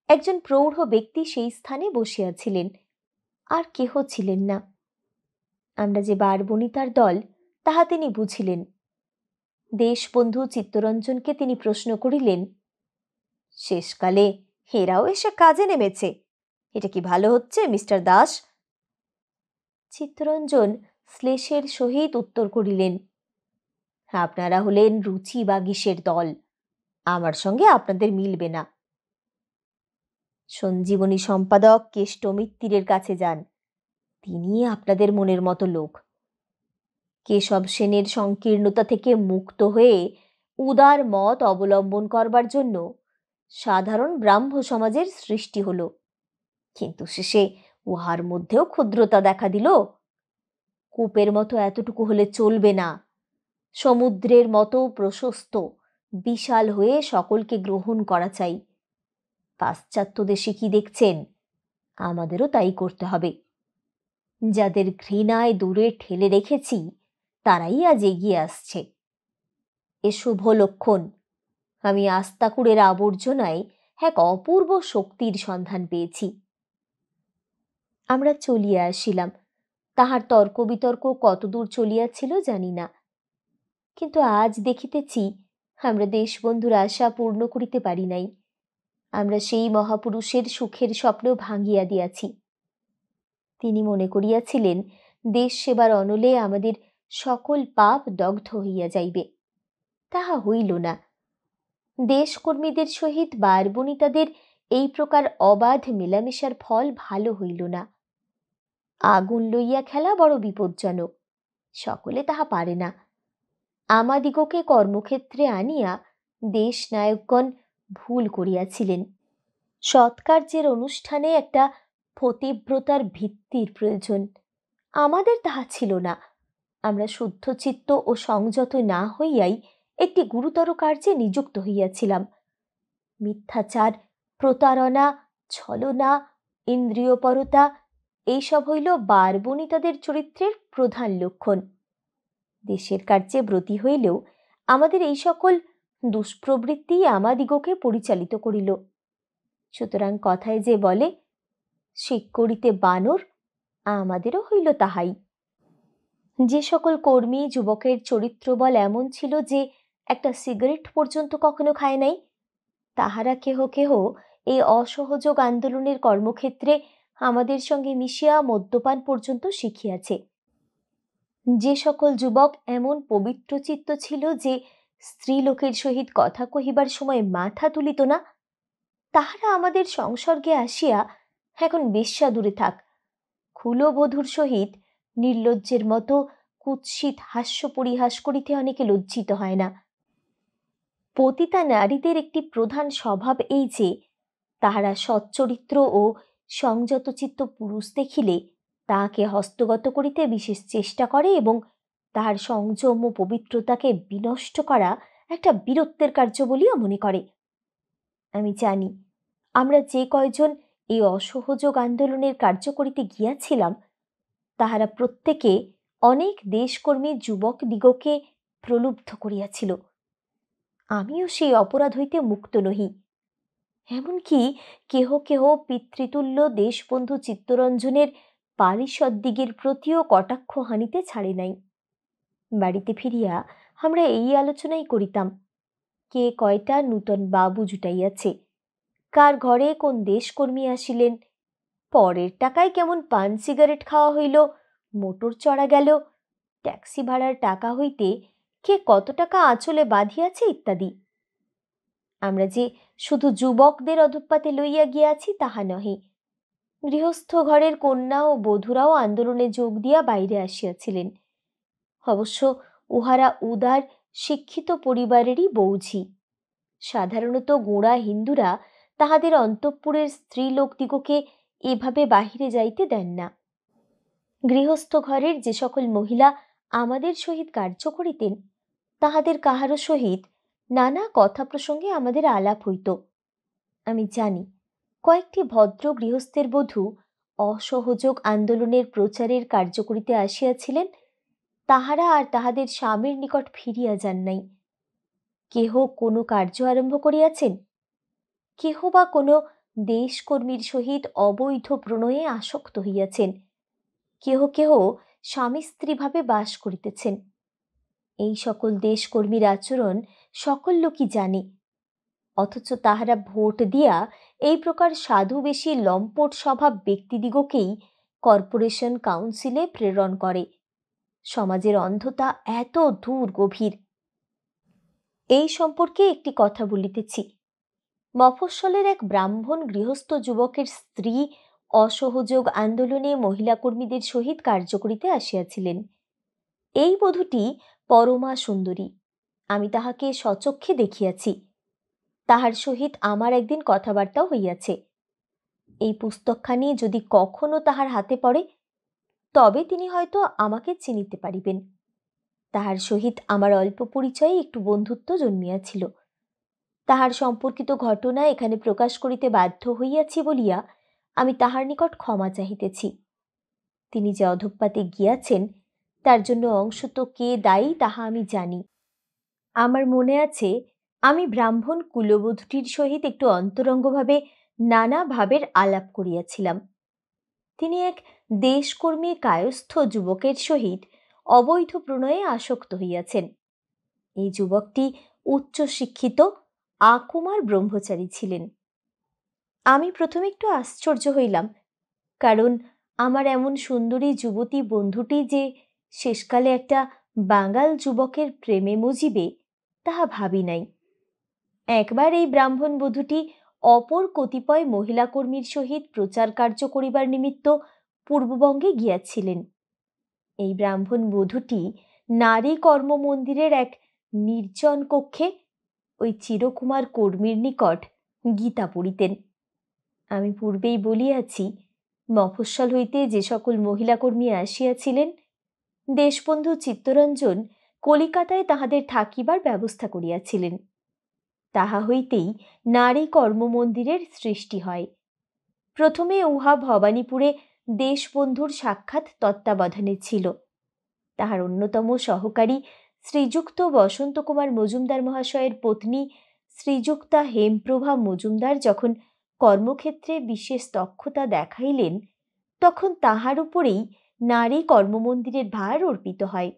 Speaker 1: একজন প্রৌঢ় ব্যক্তি সেই স্থানে বসিয়াছিলেন, আর কেহ ছিলেন না। আমরা যে বারবনিতার দল তাহা তিনি বুঝিলেন। দেশবন্ধু চিত্তরঞ্জনকে তিনি প্রশ্ন করিলেন, শেষকালে হেরাও এসে কাজে নেমেছে, এটা কি ভালো হচ্ছে মিস্টার দাস? চিত্তরঞ্জন শ্লেষের সহিত উত্তর করিলেন, আপনারা হলেন রুচি বাগিসের দল, আমার সঙ্গে আপনাদের মিলবে না। সঞ্জীবনী সম্পাদক কেষ্ট মিত্তিরের কাছে যান, তিনি আপনাদের মনের মতো লোক। কেশব সেনের সংকীর্ণতা থেকে মুক্ত হয়ে উদার মত অবলম্বন করবার জন্য সাধারণ ব্রাহ্ম সমাজের সৃষ্টি হল, কিন্তু শেষে উহার মধ্যেও ক্ষুদ্রতা দেখা দিল। কূপের মতো এতটুকু হলে চলবে না, সমুদ্রের মতো প্রশস্ত বিশাল হয়ে সকলকে গ্রহণ করা চাই। পাশ্চাত্য দেশে কি দেখছেন, আমাদেরও তাই করতে হবে। যাদের ঘৃণায় দূরে ঠেলে রেখেছি তারাই আজ এগিয়ে আসছে। এ শুভ লক্ষণ। আমি আস্তাকুড়ের আবর্জনায় এক অপূর্ব শক্তির সন্ধান পেয়েছি। আমরা চলিয়া আসিলাম। তাহার তর্ক বিতর্ক কতদূর চলিয়াছিল জানি না, কিন্তু আজ দেখিতেছি আমরা দেশবন্ধুর আশা পূর্ণ করিতে পারি নাই। আমরা সেই মহাপুরুষের সুখের স্বপ্ন ভাঙিয়া দিয়াছি। তিনি মনে করিয়াছিলেন দেশ সেবার অনলে আমাদের সকল পাপ দগ্ধ হইয়া যাইবে। তাহা হইল না। দেশকর্মীদের সহিত বারবণিতাদের এই প্রকার অবাধ মেলামেশার ফল ভালো হইল না। আগুন লইয়া খেলা বড় বিপজ্জনক, সকলে তাহা পারে না। আমাদিগকে কর্মক্ষেত্রে আনিয়া দেশ নায়কগণ ভুল করিয়াছিলেন। সৎকার্যের অনুষ্ঠানে একটা পতিব্রতার ভিত্তির প্রয়োজন, আমাদের তাহা ছিল না। আমরা শুদ্ধচিত্ত ও সংযত না হইয়াই একটি গুরুতর কার্যে নিযুক্ত হইয়াছিলাম। মিথ্যাচার, প্রতারণা, ছলনা, ইন্দ্রিয়পরতা এইসব হইল বারবণিতাদের চরিত্রের প্রধান লক্ষণ। দেশের কার্যে ব্রতী হইলেও আমাদের এই সকল দুষ্প্রবৃত্তি আমাদিগকে পরিচালিত করিল। সুতরাং কথায় যে বলে, শিক করিতে বানর, আমাদেরও হইল তাহাই। যে সকল কর্মী যুবকের চরিত্রবল এমন ছিল যে একটা সিগারেট পর্যন্ত কখনো খায় নাই, তাহারা কেহ কেহ এই অসহযোগ আন্দোলনের কর্মক্ষেত্রে আমাদের সঙ্গে মিশিয়া মদ্যপান পর্যন্ত শিখিয়াছে। যে সকল যুবক এমন পবিত্রচিত্ত ছিল যে স্ত্রীলোকের সহিত কথা কহিবার সময় মাথা তুলিত না, তাহারা আমাদের সংসর্গে আসিয়া এখন বেশ্যা দূরে থাক, কুলবধূর সহিত নির্লজ্জের মতো কুৎসিত হাস্য পরিহাস করিতে অনেকে লজ্জিত হয় না। পতিতা নারীদের একটি প্রধান স্বভাব এই যে তাহারা সচ্চরিত্র ও সংযতচিত্ত পুরুষ দেখিলে তাহাকে হস্তগত করিতে বিশেষ চেষ্টা করে এবং তাহার সংযম ও পবিত্রতাকে বিনষ্ট করা একটা বীরত্বের কার্য বলিয়া মনে করে। আমি জানি আমরা যে কয়জন এই অসহযোগ আন্দোলনের কার্য করিতে গিয়াছিলাম, তাহারা প্রত্যেকে অনেক দেশকর্মী যুবক দিগকে প্রলুব্ধ করিয়াছিল। আমিও সেই অপরাধ হইতে মুক্ত নহি। এমনকি কেহ কেহ পিতৃতুল্য দেশবন্ধু চিত্তরঞ্জনের পারিষদদিগের প্রতিও কটাক্ষ হানিতে ছাড়ে নাই। বাড়িতে ফিরিয়া আমরা এই আলোচনাই করিতাম, কে কয়টা নূতন বাবু জুটাইয়াছে, কার ঘরে কোন দেশকর্মী আসিলেন, পরের টাকায় কেমন পান সিগারেট খাওয়া হইল, মোটর চড়া গেল, ট্যাক্সি ভাড়ার টাকা হইতে কে কত টাকা আঁচলে বাঁধিয়াছে ইত্যাদি। আমরা যে শুধু যুবকদের অধঃপাতে লইয়া গিয়াছি তাহা নহে, গৃহস্থ ঘরের কন্যা ও বধূরাও আন্দোলনে যোগ দিয়া বাইরে আসিয়াছিলেন। অবশ্য উহারা উদার শিক্ষিত পরিবারেরই বৌঝি। সাধারণত গোঁড়া হিন্দুরা তাহাদের অন্তঃপুরের স্ত্রীলোকদিগকে এভাবে বাহিরে যাইতে দেন না। গৃহস্থ ঘরের যে সকল মহিলা আমাদের সহিত কার্য করিতেন, তাহাদের কাহারও সহিত নানা কথা প্রসঙ্গে আমাদের আলাপ হইত। আমি জানি কয়েকটি ভদ্র গৃহস্থের বধূ অসহযোগ আন্দোলনের প্রচারের কার্য করিতে আসিয়াছিলেন, তাহারা আর তাহাদের স্বামীর নিকট ফিরিয়া যান নাই। কেহ কোনো কার্য আরম্ভ করিয়াছেন, কেহ বা কোনো দেশকর্মীর সহিত অবৈধ প্রণয়ে আসক্ত হইয়াছেন, কেহ কেহ স্বামী স্ত্রী ভাবে বাস করিতেছেন। এই সকল দেশকর্মীর আচরণ সকল লোকই জানে, অথচ তাহারা ভোট দিয়া এই প্রকার সাধু বেশি লম্পট স্বভাব ব্যক্তিদিগকেই কর্পোরেশন কাউন্সিলে প্রেরণ করে। সমাজের অন্ধতা এত দূর গভীর। এই সম্পর্কে একটি কথা বলিতেছি। মফস্বলের এক ব্রাহ্মণ গৃহস্থ যুবকের স্ত্রী অসহযোগ আন্দোলনে মহিলা কর্মীদের সহিত কার্য করিতে আসিয়াছিলেন। এই বধূটি পরমা সুন্দরী, আমি তাহাকে স্বচক্ষে দেখিয়াছি। তাহার সহিত আমার একদিন কথাবার্তাও হইয়াছে। এই পুস্তকখানি যদি কখনো তাহার হাতে পড়ে, তবে তিনি হয়তো আমাকে চিনিতে পারিবেন। তাহার সহিত আমার অল্প পরিচয়ে একটু বন্ধুত্ব জন্মিয়াছিল। তাহার সম্পর্কিত ঘটনা এখানে প্রকাশ করিতে বাধ্য হইয়াছি বলিয়া আমি তাহার নিকট ক্ষমা চাহিতেছি। তিনি যে অধঃপাতে গিয়াছেন, তার জন্য অংশত কে দায়ী তাহা আমি জানি। আমার মনে আছে, আমি ব্রাহ্মণ কুলবধূটির সহিত একটু অন্তরঙ্গভাবে নানা ভাবের আলাপ করিয়াছিলাম। তিনি এক দেশকর্মী কায়স্থ যুবকের সহিত অবৈধ প্রণয়ে আসক্ত হইয়াছেন। এই যুবকটি উচ্চশিক্ষিত আকুমার ব্রহ্মচারী ছিলেন। আমি প্রথমে একটু আশ্চর্য হইলাম, কারণ আমার এমন সুন্দরী যুবতী বন্ধুটি যে শেষকালে একটা বাঙাল যুবকের প্রেমে মজিবে, তাহা ভাবি নাই। একবার এই ব্রাহ্মণ বধূটি অপর কতিপয় মহিলা কর্মীর সহিত প্রচার কার্য করিবার নিমিত্ত পূর্ববঙ্গে গিয়াছিলেন। এই ব্রাহ্মণ বধূটি নারী কর্ম মন্দিরের এক নির্জন কক্ষে ওই চিরকুমার কর্মীর নিকট গীতা পড়িতেন। আমি পূর্বেই বলিয়াছি, মফস্বল হইতে যে সকল মহিলা কর্মী আসিয়াছিলেন, দেশবন্ধু চিত্তরঞ্জন কলিকাতায় তাহাদের থাকিবার ব্যবস্থা করিয়াছিলেন। তাহা হইতেই নারী কর্মমন্দিরের সৃষ্টি হয়। প্রথমে উহা ভবানীপুরে দেশবন্ধুর সাক্ষাৎ তত্ত্বাবধানে ছিল। তাহার অন্যতম সহকারী শ্রীযুক্ত বসন্ত কুমার মজুমদার মহাশয়ের পত্নী শ্রীযুক্তা হেমপ্রভা মজুমদার যখন কর্মক্ষেত্রে বিশেষ দক্ষতা দেখাইলেন, তখন তাহার উপরেই নারী কর্মমন্দিরের ভার অর্পিত হয়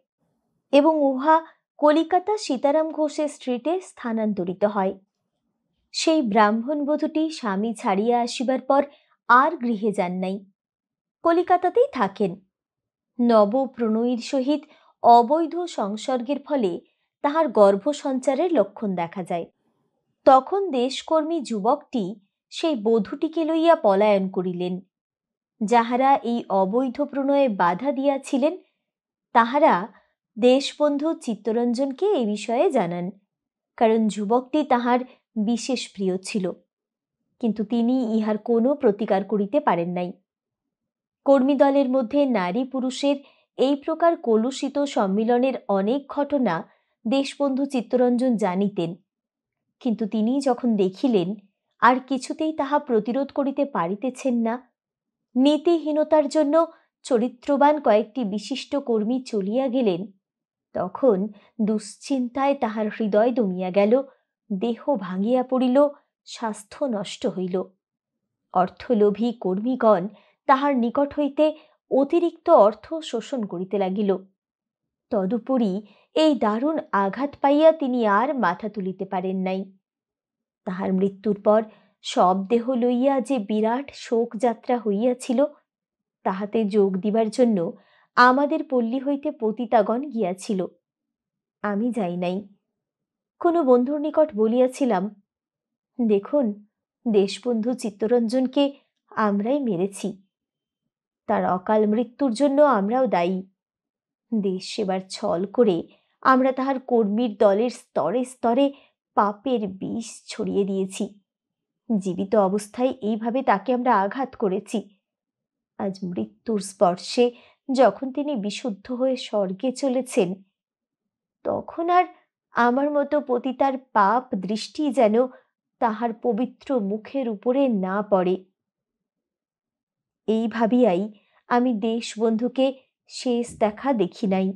Speaker 1: এবং উহা কলিকাতা সীতারাম ঘোষের স্ট্রিটে স্থানান্তরিত হয়। সেই ব্রাহ্মণ বধূটি স্বামী ছাড়িয়া আসিবার পর আর গৃহে যান নাই, কলিকাতাতেই থাকেন। নবপ্রণয়ীর সহিত অবৈধ সংসর্গের ফলে তাহার গর্ভসঞ্চারের লক্ষণ দেখা যায়। তখন দেশকর্মী যুবকটি সেই বধূটিকে লইয়া পলায়ন করিলেন। যাহারা এই অবৈধ প্রণয়ে বাধা দিয়াছিলেন, তাহারা দেশবন্ধু চিত্তরঞ্জনকে এ বিষয়ে জানান, কারণ যুবকটি তাহার বিশেষ প্রিয় ছিল। কিন্তু তিনি ইহার কোনো প্রতিকার করিতে পারেন নাই। কর্মী দলের মধ্যে নারী পুরুষের এই প্রকার কলুষিত সম্মিলনের অনেক ঘটনা দেশবন্ধু চিত্তরঞ্জন জানিতেন, কিন্তু তিনি যখন দেখিলেন আর কিছুতেই তাহা প্রতিরোধ করিতে পারিতেছেন না, নীতিহীনতার জন্য চরিত্রবান কয়েকটি বিশিষ্ট কর্মী চলিয়া গেলেন, তখন দুশ্চিন্তায় তাহার হৃদয় দমিয়া গেল, দেহ ভাঙিয়া পড়িল, স্বাস্থ্য নষ্ট হইল। অর্থলোভী কর্মীগণ তাহার নিকট হইতে অতিরিক্ত অর্থ শোষণ করিতে লাগিল। তদুপরি এই দারুণ আঘাত পাইয়া তিনি আর মাথা তুলিতে পারেন নাই। তাহার মৃত্যুর পর সব দেহ লইয়া যে বিরাট শোক যাত্রা হইয়াছিল, তাহাতে যোগ দিবার জন্য আমাদের পল্লী হইতে পতিতাগণ গিয়াছিল। আমি যাই নাই। কোনো বন্ধুর নিকট বলিয়াছিলাম, দেখুন, দেশবন্ধু চিত্তরঞ্জনকে আমরাই মেরেছি। তার অকাল মৃত্যুর জন্য আমরাও দায়ী। দেশ সেবার ছল করে আমরা তাহার কর্মীর দলের স্তরে স্তরে পাপের বিষ ছড়িয়ে দিয়েছি। জীবিত অবস্থায় এইভাবে তাকে আমরা আঘাত করেছি। আজ মৃত্যুর স্পর্শে যখন তিনি বিশুদ্ধ হয়ে স্বর্গে চলেছেন, তখন আর আমার মতো পতিতার পাপ দৃষ্টি যেন তাহার পবিত্র মুখের উপরে না পড়ে। এই ভাবিয়াই আমি দেশবন্ধুকে শেষ দেখা দেখি নাই।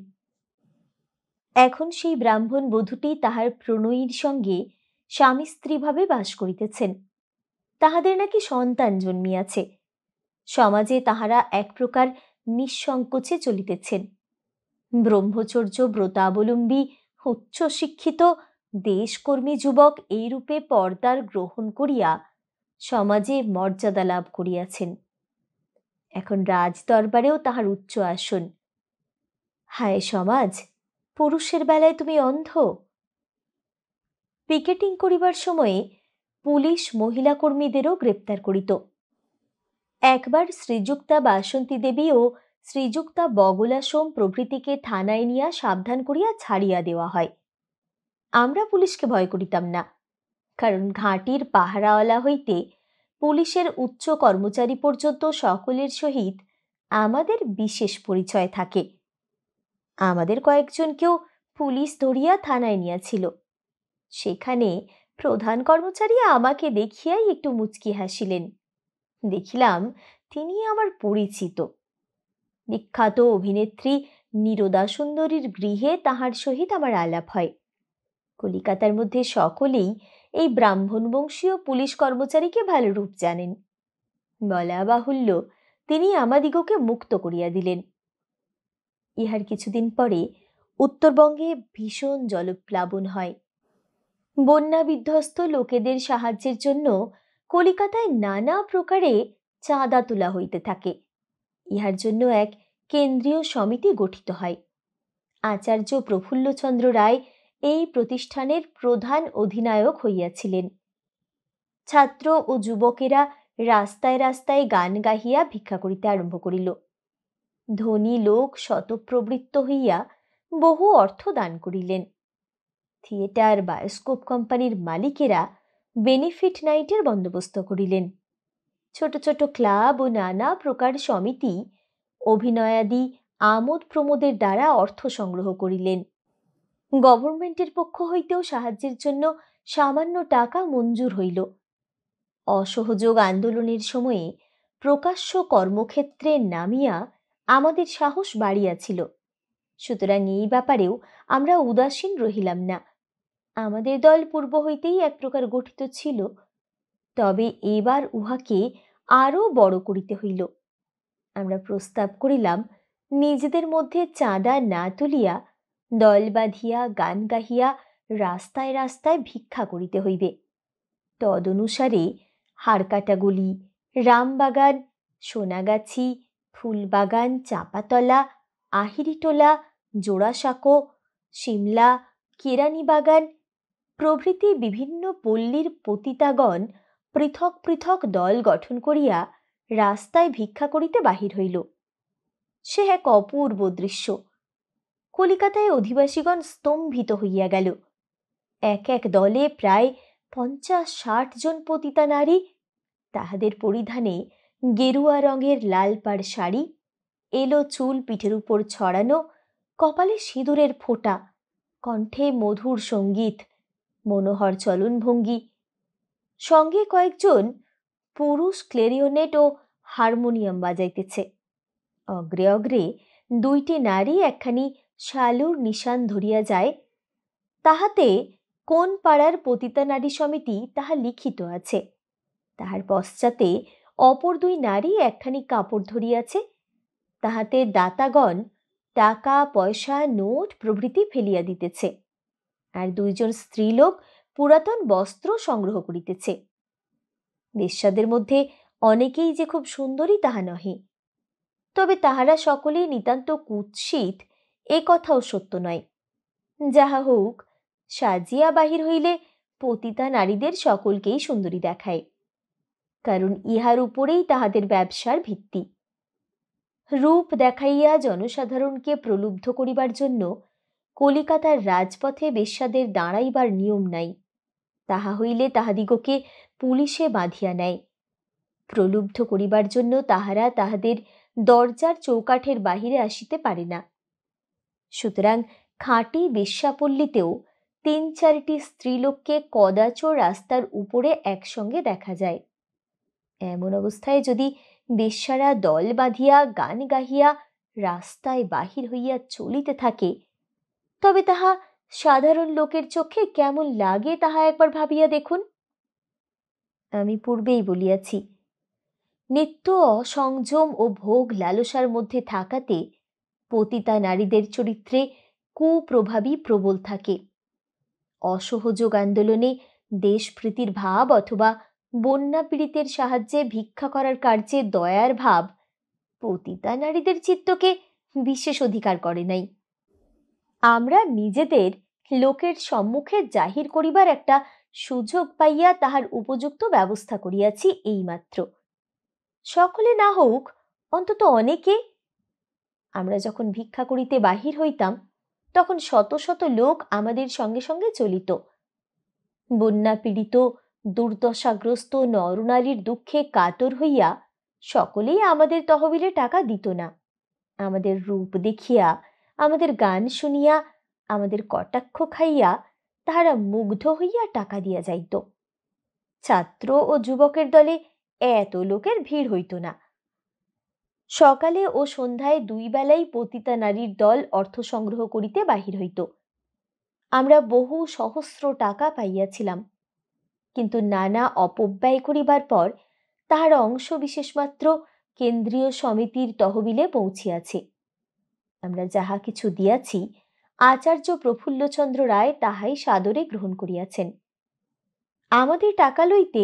Speaker 1: এখন সেই ব্রাহ্মণ বধূটি তাহার প্রণয়ীর সঙ্গে স্বামী স্ত্রী ভাবে বাস করিতেছেন। তাহাদের নাকি সন্তান জন্মিয়াছে। সমাজে তাহারা এক প্রকার নিঃসংকোচে চলিতেছেন। ব্রহ্মচর্য ব্রতাবলম্বী উচ্চশিক্ষিত দেশকর্মী যুবক এইরূপে পর্দার গ্রহণ করিয়া সমাজে মর্যাদা লাভ করিয়াছেন। এখন রাজদরবারেও তাহার উচ্চ আসন। হায় সমাজ, পুরুষের বেলায় তুমি অন্ধ। পিকেটিং করিবার সময়ে পুলিশ মহিলা কর্মীদেরও গ্রেপ্তার করিত। একবার শ্রীযুক্তা বাসন্তী দেবী ও শ্রীযুক্তা বগলা সোম প্রভৃতিকে থানায় নিয়া সাবধান করিয়া ছাড়িয়া দেওয়া হয়। আমরা পুলিশকে ভয় করিতাম না, কারণ ঘাঁটির পাহারাওয়ালা হইতে পুলিশের উচ্চ কর্মচারী পর্যন্ত সকলের সহিত আমাদের বিশেষ পরিচয় থাকে। আমাদের কয়েকজনকেও পুলিশ ধরিয়া থানায় নিয়াছিল। সেখানে প্রধান কর্মচারী আমাকে দেখিয়াই একটু মুচকি হাসিলেন। দেখিলাম তিনি আমার পরিচিত। বিখ্যাত অভিনেত্রী নীরদা সুন্দরীর গৃহে তাহার সহিত আমার আলাপ হয়। কলিকাতার মধ্যে সকলেই এই ব্রাহ্মণ বংশীয় পুলিশ কর্মচারীকে ভালোরূপ জানেন। বলা বাহুল্য, তিনি আমাদিগকে মুক্ত করিয়া দিলেন। ইহার কিছুদিন পরে উত্তরবঙ্গে ভীষণ জলপ্লাবন হয়। বন্যা বিধ্বস্ত লোকেদের সাহায্যের জন্য কলিকাতায় নানা প্রকারে চাঁদা তোলা হইতে থাকে। ইহার জন্য এক কেন্দ্রীয় সমিতি গঠিত হয়। আচার্য প্রফুল্লচন্দ্র রায় এই প্রতিষ্ঠানের প্রধান অধিনায়ক হইয়াছিলেন। ছাত্র ও যুবকেরা রাস্তায় রাস্তায় গান গাহিয়া ভিক্ষা করিতে আরম্ভ করিল। ধনী লোক শতপ্রবৃত্ত হইয়া বহু অর্থ দান করিলেন। থিয়েটার বায়োস্কোপ কোম্পানির মালিকেরা বেনিফিট নাইটের বন্দোবস্ত করিলেন। ছোট ছোট ক্লাব ও নানা প্রকার সমিতি অভিনয়াদি আমোদ প্রমোদের দ্বারা অর্থ সংগ্রহ করিলেন। গভর্নমেন্টের পক্ষ হইতেও সাহায্যের জন্য সামান্য টাকা মঞ্জুর হইল। অসহযোগ আন্দোলনের সময়ে প্রকাশ্য কর্মক্ষেত্রে নামিয়া আমাদের সাহস বাড়িয়াছিল। সুতরাং এই ব্যাপারেও আমরা উদাসীন রহিলাম না। আমাদের দল পূর্ব হইতেই এক প্রকার গঠিত ছিল, তবে এবার উহাকে আরো বড় করিতে হইল। আমরা প্রস্তাব করিলাম, নিজেদের মধ্যে চাঁদা না তুলিয়া দল বাঁধিয়া গান গাহিয়া রাস্তায় রাস্তায় ভিক্ষা করিতে হইবে। তদনুসারে হাড়কাটাগলি, রামবাগান, সোনাগাছি, ফুলবাগান, চাঁপাতলা, আহিরিটোলা, জোড়াসাঁকো, সিমলা, কেরানীবাগান প্রভৃতি বিভিন্ন পল্লীর পতিতাগণ পৃথক পৃথক দল গঠন করিয়া রাস্তায় ভিক্ষা করিতে বাহির হইল। সে এক অপূর্ব দৃশ্য। কলিকাতায় অধিবাসীগণ স্তম্ভিত হইয়া গেল। এক এক দলে প্রায় 50-60 জন পতিতা নারী, তাহাদের পরিধানে গেরুয়া রঙের লাল পাড় শাড়ি, এলো চুল পিঠের উপর ছড়ানো, কপালে সিঁদুরের ফোঁটা, কণ্ঠে মধুর সঙ্গীত, মনোহর চলনভঙ্গি। সঙ্গে কয়েকজন পুরুষ ক্লেরিওনেট ও হারমোনিয়াম বাজাইতেছে। অগ্রে অগ্রে 2টি নারী একখানি শালুর নিশান ধরিয়া যায়, তাহাতে কোন পাড়ার পতিতা নারী সমিতি তাহা লিখিত আছে। তাহার পশ্চাতে অপর 2 নারী একখানি কাপড় ধরিয়াছে, তাহাতে দাতাগণ টাকা পয়সা নোট প্রভৃতি ফেলিয়া দিতেছে। আর 2 জন স্ত্রীলোক পুরাতন বস্ত্র সংগ্রহ করিতেছে। বেশ্যাদের মধ্যে অনেকেই যে খুব সুন্দরী তাহা নহে, তবে তাহারা সকলেই নিতান্ত কুৎসিত এ কথাও সত্য নয়। যাহা হোক, সাজিয়া বাহির হইলে পতিতা নারীদের সকলকেই সুন্দরী দেখায়, কারণ ইহার উপরেই তাহাদের ব্যবসার ভিত্তি। রূপ দেখাইয়া জনসাধারণকে প্রলুব্ধ করিবার জন্য কলিকাতার রাজপথে বেশ্যাদের দাঁড়াইবার নিয়ম নাই। তাহা হইলে তাহাদিগকে পুলিশে বাঁধিয়া নেয়। প্রলুব্ধ করিবার জন্য তাহারা তাহাদের দরজার চৌকাঠের বাহিরে আসিতে পারে না। সুতরাং খাঁটি বেশ্যাপল্লীতেও 3-4টি স্ত্রীলোককে কদাচ রাস্তার উপরে একসঙ্গে দেখা যায়। এমন অবস্থায় যদি বেশ্যারা দল বাঁধিয়া গান গাহিয়া রাস্তায় বাহির হইয়া চলিতে থাকে, তবে তাহা সাধারণ লোকের চোখে কেমন লাগে তাহা একবার ভাবিয়া দেখুন। আমি পূর্বেই বলিয়াছি, নিত্য অসংযম ও ভোগ লালসার মধ্যে থাকাতে পতিতা নারীদের চরিত্রে কুপ্রভাবই প্রবল থাকে। অসহযোগ আন্দোলনে দেশপ্রীতির ভাব অথবা বন্যা পীড়িতের সাহায্যে ভিক্ষা করার কার্যে দয়ার ভাব পতিতা নারীদের চিত্তকে বিশেষ অধিকার করে নাই। আমরা নিজেদের লোকের সম্মুখে জাহির করিবার একটা সুযোগ পাইয়া তাহার উপযুক্ত ব্যবস্থা করিয়াছি এইমাত্র। সকলে না হোক, অন্তত অনেকে। আমরা যখন ভিক্ষা করিতে বাহির হইতাম, তখন শত শত লোক আমাদের সঙ্গে সঙ্গে চলিত। বন্যা পীড়িত দুর্দশাগ্রস্ত নরনারীর দুঃখে কাতর হইয়া সকলেই আমাদের তহবিলে টাকা দিত না। আমাদের রূপ দেখিয়া, আমাদের গান শুনিয়া, আমাদের কটাক্ষ খাইয়া তাহারা মুগ্ধ হইয়া টাকা দিয়া যাইত। ছাত্র ও যুবকের দলে এত লোকের ভিড় হইত না। সকালে ও সন্ধ্যায় দুই বেলাই পতিতা নারীর দল অর্থ সংগ্রহ করিতে বাহির হইত। আমরা বহু সহস্র টাকা পাইয়াছিলাম, কিন্তু নানা অপব্যয় করিবার পর তাহার অংশ বিশেষ মাত্র কেন্দ্রীয় সমিতির তহবিলে পৌঁছিয়াছে। আমরা যাহা কিছু দিয়াছি, আচার্য প্রফুল্লচন্দ্র রায় তাহাই সাদরে গ্রহণ করিয়াছেন। আমাদের টাকা লইতে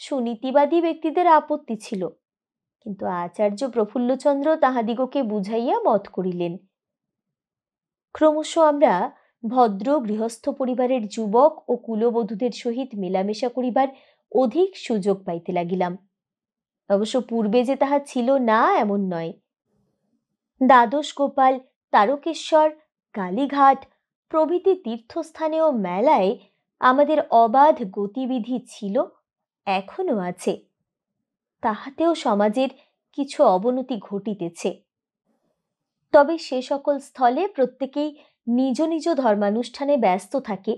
Speaker 1: সুনীতিবাদী ব্যক্তিদের আপত্তি ছিল, কিন্তু আচার্য প্রফুল্লচন্দ্র তাহাদিগকে বুঝাইয়া মত করিলেন। ক্রমশ আমরা ভদ্র গৃহস্থ পরিবারের যুবক ও কুলবধূদের সহিত মেলামেশা করিবার অধিক সুযোগ পাইতে লাগিলাম। অবশ্য পূর্বে যে তাহা ছিল না এমন নয়। দ্বাদশ গোপাল, তারকেশ্বর, কালীঘাট প্রভৃতি তীর্থস্থানে ও মেলায় আমাদের অবাধ গতিবিধি ছিল, এখনো আছে। তাহাতেও সমাজের কিছু অবনতি ঘটিতেছে। তবে সে সকল স্থলে প্রত্যেকেই নিজ নিজ ধর্মানুষ্ঠানে ব্যস্ত থাকে।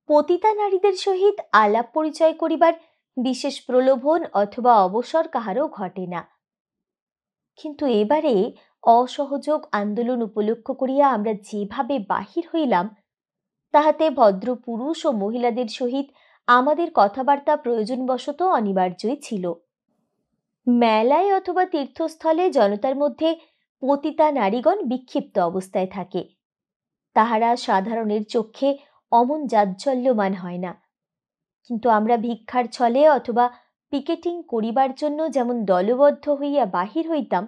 Speaker 1: পতিতা নারীদের সহিত আলাপ পরিচয় করিবার বিশেষ প্রলোভন অথবা অবসর কাহারও ঘটে না। কিন্তু এবারে অসহযোগ আন্দোলন উপলক্ষ করিয়া আমরা যেভাবে বাহির হইলাম, তাহাতে ভদ্র পুরুষ ও মহিলাদের সহিত আমাদের কথাবার্তা প্রয়োজনবশত অনিবার্যই ছিল। মেলায় অথবা তীর্থস্থলে জনতার মধ্যে পতিতা নারীগণ বিক্ষিপ্ত অবস্থায় থাকে। তাহারা সাধারণের চক্ষে অমন জাজ্জল্যমান হয় না, কিন্তু আমরা ভিক্ষার ছলে অথবা পিকেটিং করিবার জন্য যেমন দলবদ্ধ হইয়া বাহির হইতাম,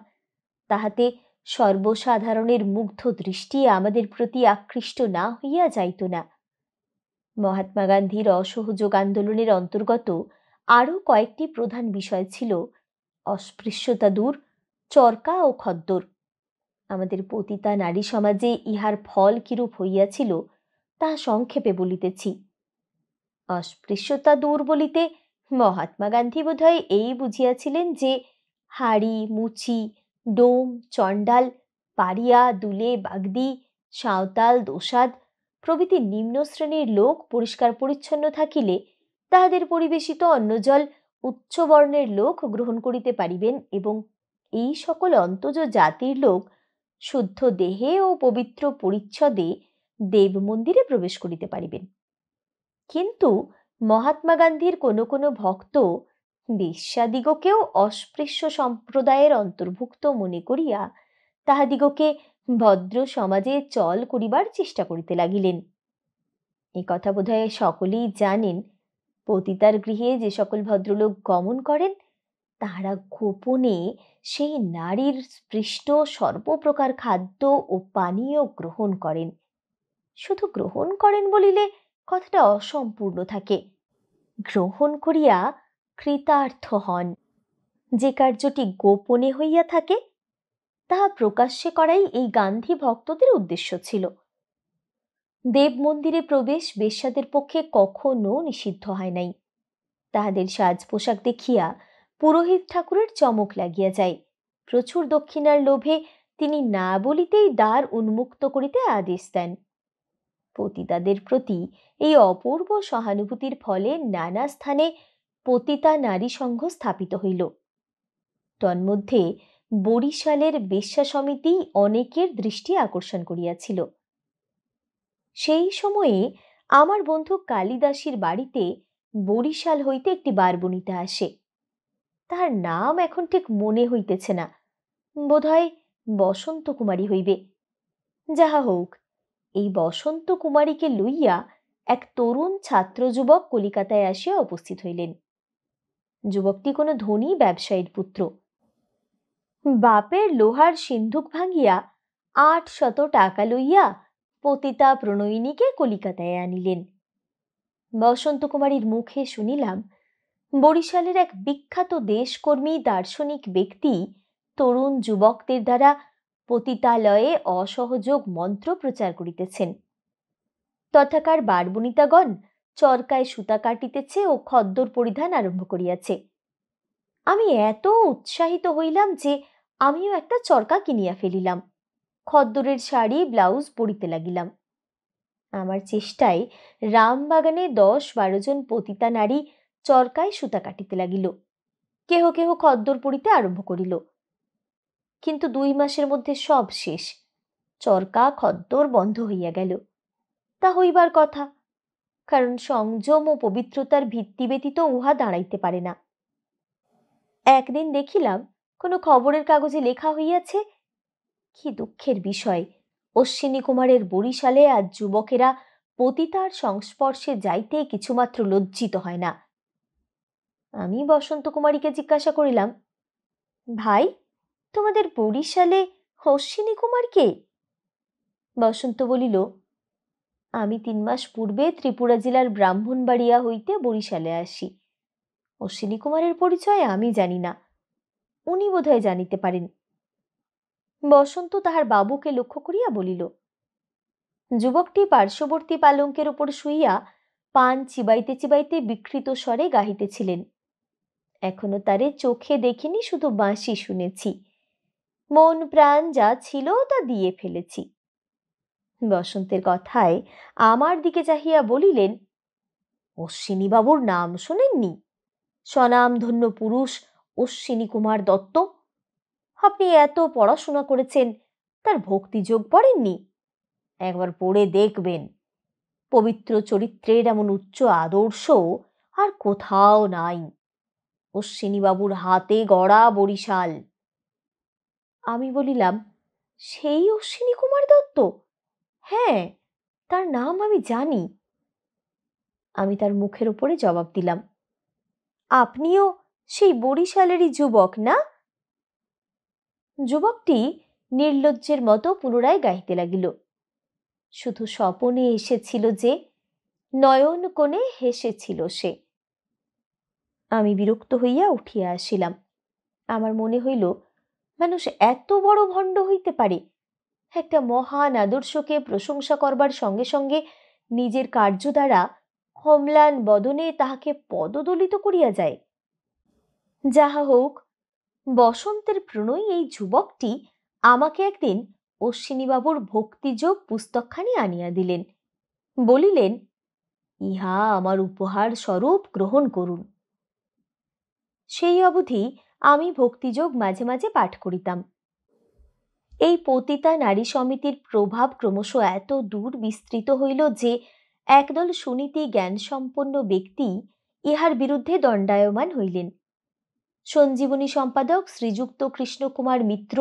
Speaker 1: তাহাতে সর্বসাধারণের মুগ্ধ দৃষ্টি আমাদের প্রতি আকৃষ্ট না হইয়া যাইত না। মহাত্মা গান্ধীর অসহযোগ আন্দোলনের অন্তর্গত আরও কয়েকটি প্রধান বিষয় ছিল অস্পৃশ্যতা দূর, চরকা ও খদ্দর। আমাদের পতিতা নারী সমাজে ইহার ফল কিরূপ হইয়াছিল তাহা সংক্ষেপে বলিতেছি। অস্পৃশ্যতা দূর বলিতে মহাত্মা গান্ধী বোধহয় এই বুঝিয়াছিলেন যে হাড়ি, মুচি, ডোম, চণ্ডাল, পারিয়া, দুলে, বাগদি, সাঁওতাল, দোসাদ প্রভৃতি নিম্ন শ্রেণীর লোক পরিষ্কার পরিচ্ছন্ন থাকিলে তাহাদের পরিবেশিত অন্নজল উচ্চ বর্ণের লোক গ্রহণ করিতে পারিবেন এবং এই সকল অন্তজ জাতির লোক শুদ্ধ দেহে ও পবিত্র পরিচ্ছদে দেব মন্দিরে প্রবেশ করিতে পারিবেন। কিন্তু মহাত্মা গান্ধীর কোনো কোনো ভক্ত বেশ্যাদিগকেও অস্পৃশ্য সম্প্রদায়ের অন্তর্ভুক্ত মনে করিয়া তাহাদিগকে ভদ্র সমাজে চল করিবার চেষ্টা করিতে লাগিলেন। এ কথা বোধহয় সকলেই জানেন। পতিতার গৃহে যে সকল ভদ্রলোক গমন করেন, তাহারা গোপনে সেই নারীর স্পৃষ্ট সর্বপ্রকার খাদ্য ও পানীয় গ্রহণ করেন। শুধু গ্রহণ করেন বলিলে কথাটা অসম্পূর্ণ থাকে। গ্রহণ করিয়া কৃতার্থ হন। যে কার্যটি গোপনে হইয়া থাকে তাহা প্রকাশ্যে করাই এই গান্ধী ভক্তদের উদ্দেশ্য ছিল। দেব মন্দিরে প্রবেশ বেশ্যাদের পক্ষে কখনো নিষিদ্ধ হয় নাই। তাহাদের সাজ পোশাক দেখিয়া পুরোহিত ঠাকুরের চমক লাগিয়া যায়। প্রচুর দক্ষিণার লোভে তিনি না বলিতেই দ্বার উন্মুক্ত করিতে আদেশ দেন। পতিতাদের প্রতি এই অপূর্ব সহানুভূতির ফলে নানা স্থানে পতিতা নারী সংঘ স্থাপিত হইল। তন্মধ্যে বরিশালের বেশ্যা সমিতি অনেকের দৃষ্টি আকর্ষণ করিয়াছিল। সেই সময়ে আমার বন্ধু কালিদাসীর বাড়িতে বরিশাল হইতে একটি বারবনিতা আসে। তাহার নাম এখন ঠিক মনে হইতেছে না, বোধহয় বসন্ত কুমারী হইবে। যাহা হোক, এই বসন্ত কুমারীকে লইয়া এক তরুণ ছাত্র যুবক কলিকাতায় আসিয়া উপস্থিত হইলেন। যুবকটি কোনো ধনী ব্যবসায়ীর পুত্র। বাপের লোহার সিন্ধুক ভাঙিয়া ৮০০ টাকা লইয়া পতিতা প্রণয়িনীকে কলিকাতায় আনিলেন। বসন্ত কুমারীর মুখে শুনিলাম বরিশালের এক বিখ্যাত দেশকর্মী দার্শনিক ব্যক্তি তরুণ যুবকদের দ্বারা পতিতালয়ে অসহযোগ মন্ত্র প্রচার করিতেছেন। তথাকার বারবনিতাগণ চরকায় সুতা কাটিতেছে ও খদ্দর পরিধান আরম্ভ করিয়াছে। আমি এত উৎসাহিত হইলাম যে আমিও একটা চরকা কিনিয়া ফেলিলাম, খদ্দরের শাড়ি ব্লাউজ পরিতে লাগিলাম। আমার চেষ্টায় রামবাগানে 10-12 জন পতিতা নারী চরকায় সুতা কাটিতে লাগিল, কেহ কেহ খদ্দর পরিতে আরম্ভ করিল। কিন্তু 2 মাসের মধ্যে সব শেষ, চরকা খদ্দর বন্ধ হইয়া গেল। তা হইবার কথা, কারণ সংযম ও পবিত্রতার ভিত্তি ব্যতীত উহা দাঁড়াইতে পারে না। একদিন দেখিলাম কোনো খবরের কাগজে লেখা হইয়াছে, কি দুঃখের বিষয়, অশ্বিনী কুমারের বরিশালে আজ যুবকেরা পতিতার সংস্পর্শে যাইতে কিছুমাত্র লজ্জিত হয় না। আমি বসন্ত কুমারীকে জিজ্ঞাসা করিলাম, ভাই, তোমাদের বরিশালে অশ্বিনী কুমার কে? বসন্ত বলিল, আমি 3 মাস পূর্বে ত্রিপুরা জেলার ব্রাহ্মণবাড়িয়া হইতে বরিশালে আসি। অশ্বিনী কুমারের পরিচয় আমি জানি না, উনি বোধহয় জানিতে পারেন। বসন্ত তাহার বাবুকে লক্ষ্য করিয়া বলিল, যুবকটি পার্শ্ববর্তী পালঙ্কের উপর শুইয়া পান চিবাইতে চিবাইতে বিকৃত স্বরে গাহিতেছিলেন। এখনো তারে চোখে দেখিনি, শুধু বাঁশি শুনেছি। মন প্রাণ যা ছিল তা দিয়ে ফেলেছি। বসন্তের কথায় আমার দিকে চাহিয়া বলিলেন, অশ্বিনী বাবুর নাম শোনেননি? স্বনামধন্য পুরুষ অশ্বিনী কুমার দত্ত। আপনি এত পড়াশোনা করেছেন, তার ভক্তিযোগ পড়েননি? একবার পড়ে দেখবেন। পবিত্র চরিত্রের এমন উচ্চ আদর্শ আর কোথাও নাই। অশ্বিনী বাবুর হাতে গড়া বরিশাল। আমি বলিলাম, সেই অশ্বিনী কুমার দত্ত? হ্যাঁ, তার নাম আমি জানি। আমি তার মুখের উপরে জবাব দিলাম, আপনিও সেই বরিশালেরই যুবক না? যুবকটি নির্লজ্জের মতো পুনরায় গাইতে লাগিল, শুধু স্বপনে এসেছিল যে, নয়ন কোণে হেসেছিল সে। আমি বিরক্ত হইয়া উঠিয়া আসিলাম। আমার মনে হইল, মানুষ এত বড় ভণ্ড হইতে পারে, একটা মহান আদর্শকে প্রশংসা করবার সঙ্গে সঙ্গে নিজের কার্য দ্বারা অম্লান বদনে তাহাকে পদদলিত করিয়া যায়। যাহা হোক, বসন্তের প্রণয়ী এই যুবকটি আমাকে একদিন অশ্বিনীবাবুর ভক্তিযোগ পুস্তকখানি আনিয়া দিলেন। বলিলেন, ইহা আমার উপহার স্বরূপ গ্রহণ করুন। সেই অবধি আমি ভক্তিযোগ মাঝে মাঝে পাঠ করিতাম। এই পতিতা নারী সমিতির প্রভাব ক্রমশ এত দূর বিস্তৃত হইল যে একদল সুনীতি জ্ঞানসম্পন্ন ব্যক্তি ইহার বিরুদ্ধে দণ্ডায়মান হইলেন। সঞ্জীবনী সম্পাদক শ্রীযুক্ত কৃষ্ণকুমার মিত্র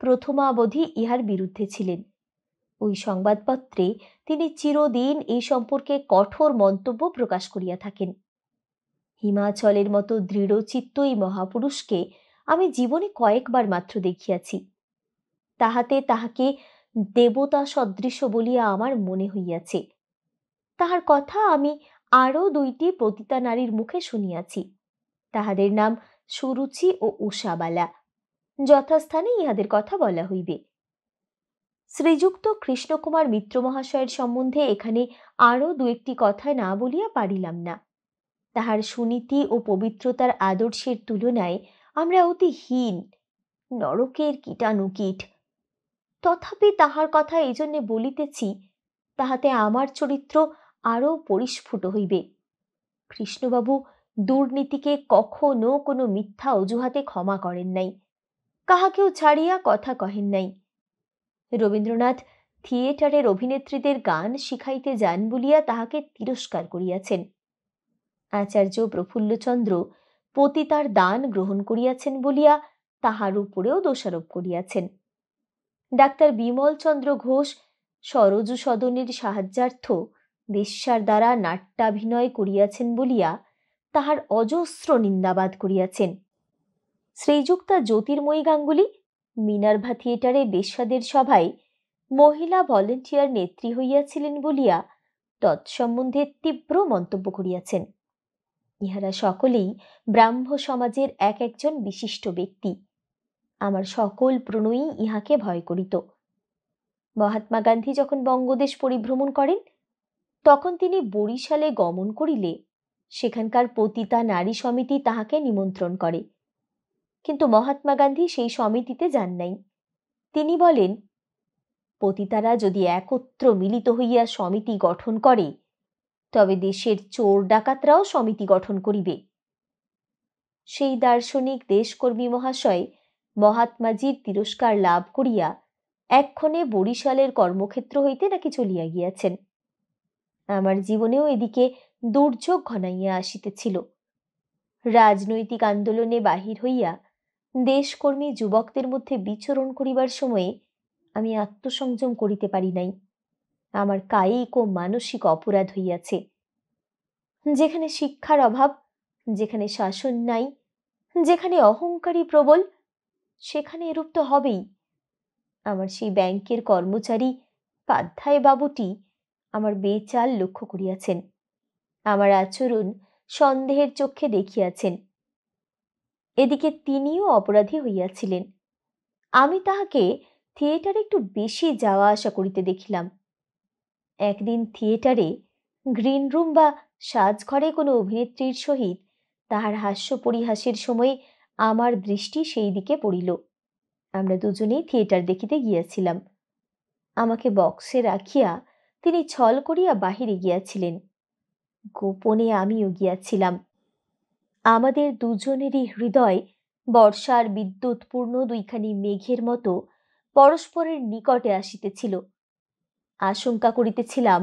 Speaker 1: প্রথমাবধি ইহার বিরুদ্ধে ছিলেন। ওই সংবাদপত্রে তিনি চিরদিন এই সম্পর্কে কঠোর মন্তব্য প্রকাশ করিয়া থাকেন। হিমাচলের মতো দৃঢ়চিত্ত এই মহাপুরুষকে আমি জীবনে কয়েকবার মাত্র দেখিয়াছি। তাহাতে তাহাকে দেবতা সদৃশ বলিয়া আমার মনে হইয়াছে। তাহার কথা আমি আরও 2টি পতিতা নারীর মুখে শুনিয়াছি। তাহাদের নাম সুরুচি ও উষাবালা। যথাস্থানে ইহাদের কথা বলা হইবে। শ্রীযুক্ত কৃষ্ণকুমার মিত্র মহাশয়ের সম্বন্ধে এখানে আরও 2-1টি কথা না বলিয়া পারিলাম না। তাহার সুনীতি ও পবিত্রতার আদর্শের তুলনায় আমরা অতি হীন, নরকের কীটানুকীট। তথাপি তাহার কথা এই জন্যে বলিতেছি, তাহাতে আমার চরিত্র আরও পরিস্ফুট হইবে। কৃষ্ণবাবু দুর্নীতিকে কখনো কোনো মিথ্যা অজুহাতে ক্ষমা করেন নাই, কাহাকেও ছাড়িয়া কথা কহেন নাই। রবীন্দ্রনাথ থিয়েটারের অভিনেত্রীদের গান শিখাইতে যান বলিয়া তাহাকে তিরস্কার করিয়াছেন। আচার্য প্রফুল্লচন্দ্র পতিতার দান গ্রহণ করিয়াছেন বলিয়া তাহার উপরেও দোষারোপ করিয়াছেন। ডাক্তার বিমল চন্দ্র ঘোষ সরজু সদনের সাহায্যার্থ বেশ্যার দ্বারা নাট্যাভিনয় করিয়াছেন বলিয়া তাহার অজস্র নিন্দাবাদ করিয়াছেন। শ্রীযুক্তা জ্যোতির্ময়ী গাঙ্গুলি মিনার্ভা থিয়েটারে বেশ্যাদের সভায় মহিলা ভলেন্টিয়ার নেত্রী হইয়াছিলেন বলিয়া তৎসম্বন্ধে তীব্র মন্তব্য করিয়াছেন। ইহারা সকলেই ব্রাহ্ম সমাজের এক একজন বিশিষ্ট ব্যক্তি। আমার সকল প্রণয়ী ইহাকে ভয় করিত। মহাত্মা গান্ধী যখন বঙ্গদেশ পরিভ্রমণ করেন, তখন তিনি বরিশালে গমন করিলে সেখানকার পতিতা নারী সমিতি তাহাকে নিমন্ত্রণ করে, কিন্তু মহাত্মা গান্ধী সেই সমিতিতে যান নাই। তিনি বলেন, পতিতারা যদি একত্র মিলিত হইয়া সমিতি গঠন করে, তবে দেশের চোর ডাকাতরাও সমিতি গঠন করিবে। সেই দার্শনিক দেশকর্মী মহাশয় মহাত্মাজির তিরস্কার লাভ করিয়া এক্ষণে বরিশালের কর্মক্ষেত্র হইতে নাকি চলিয়া গিয়াছেন। আমার জীবনেও এদিকে দুর্যোগ ঘনাইয়া আসিতেছিল। রাজনৈতিক আন্দোলনে বাহির হইয়া দেশকর্মী যুবকদের মধ্যে বিচরণ করিবার সময়ে আমি আত্মসংযম করিতে পারি নাই। আমার কায়িক ও মানসিক অপরাধ হইয়াছে। যেখানে শিক্ষার অভাব, যেখানে শাসন নাই, যেখানে অহংকারী প্রবল, সেখানে এরূপ তো হবেই। আমার সেই ব্যাংকের কর্মচারী পাধ্যায় বাবুটি আমার বেচাল লক্ষ্য করিয়াছেন, আমার আচরণ সন্দেহের চক্ষে দেখিয়াছেন। এদিকে তিনিও অপরাধী হইয়াছিলেন। আমি তাহাকে থিয়েটারে একটু বেশি যাওয়া আসা করিতে দেখিলাম। একদিন থিয়েটারে গ্রিন রুম বা সাজঘরে কোনো অভিনেত্রীর সহিত তাহার হাস্য পরিহাসের সময় আমার দৃষ্টি সেই দিকে পড়িল। আমরা দুজনেই থিয়েটার দেখিতে গিয়াছিলাম। আমাকে বক্সে রাখিয়া তিনি ছল করিয়া বাহিরে গিয়াছিলেন। গোপনে আমিও গিয়াছিলাম। আমাদের দুজনেরই হৃদয় বর্ষার বিদ্যুৎপূর্ণ দুইখানি মেঘের মতো পরস্পরের নিকটে আসিতেছিল। আশঙ্কা করিতেছিলাম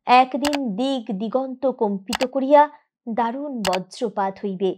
Speaker 1: একদিন দিক দিগন্ত কম্পিত করিয়া দারুণ বজ্রপাত হইবে।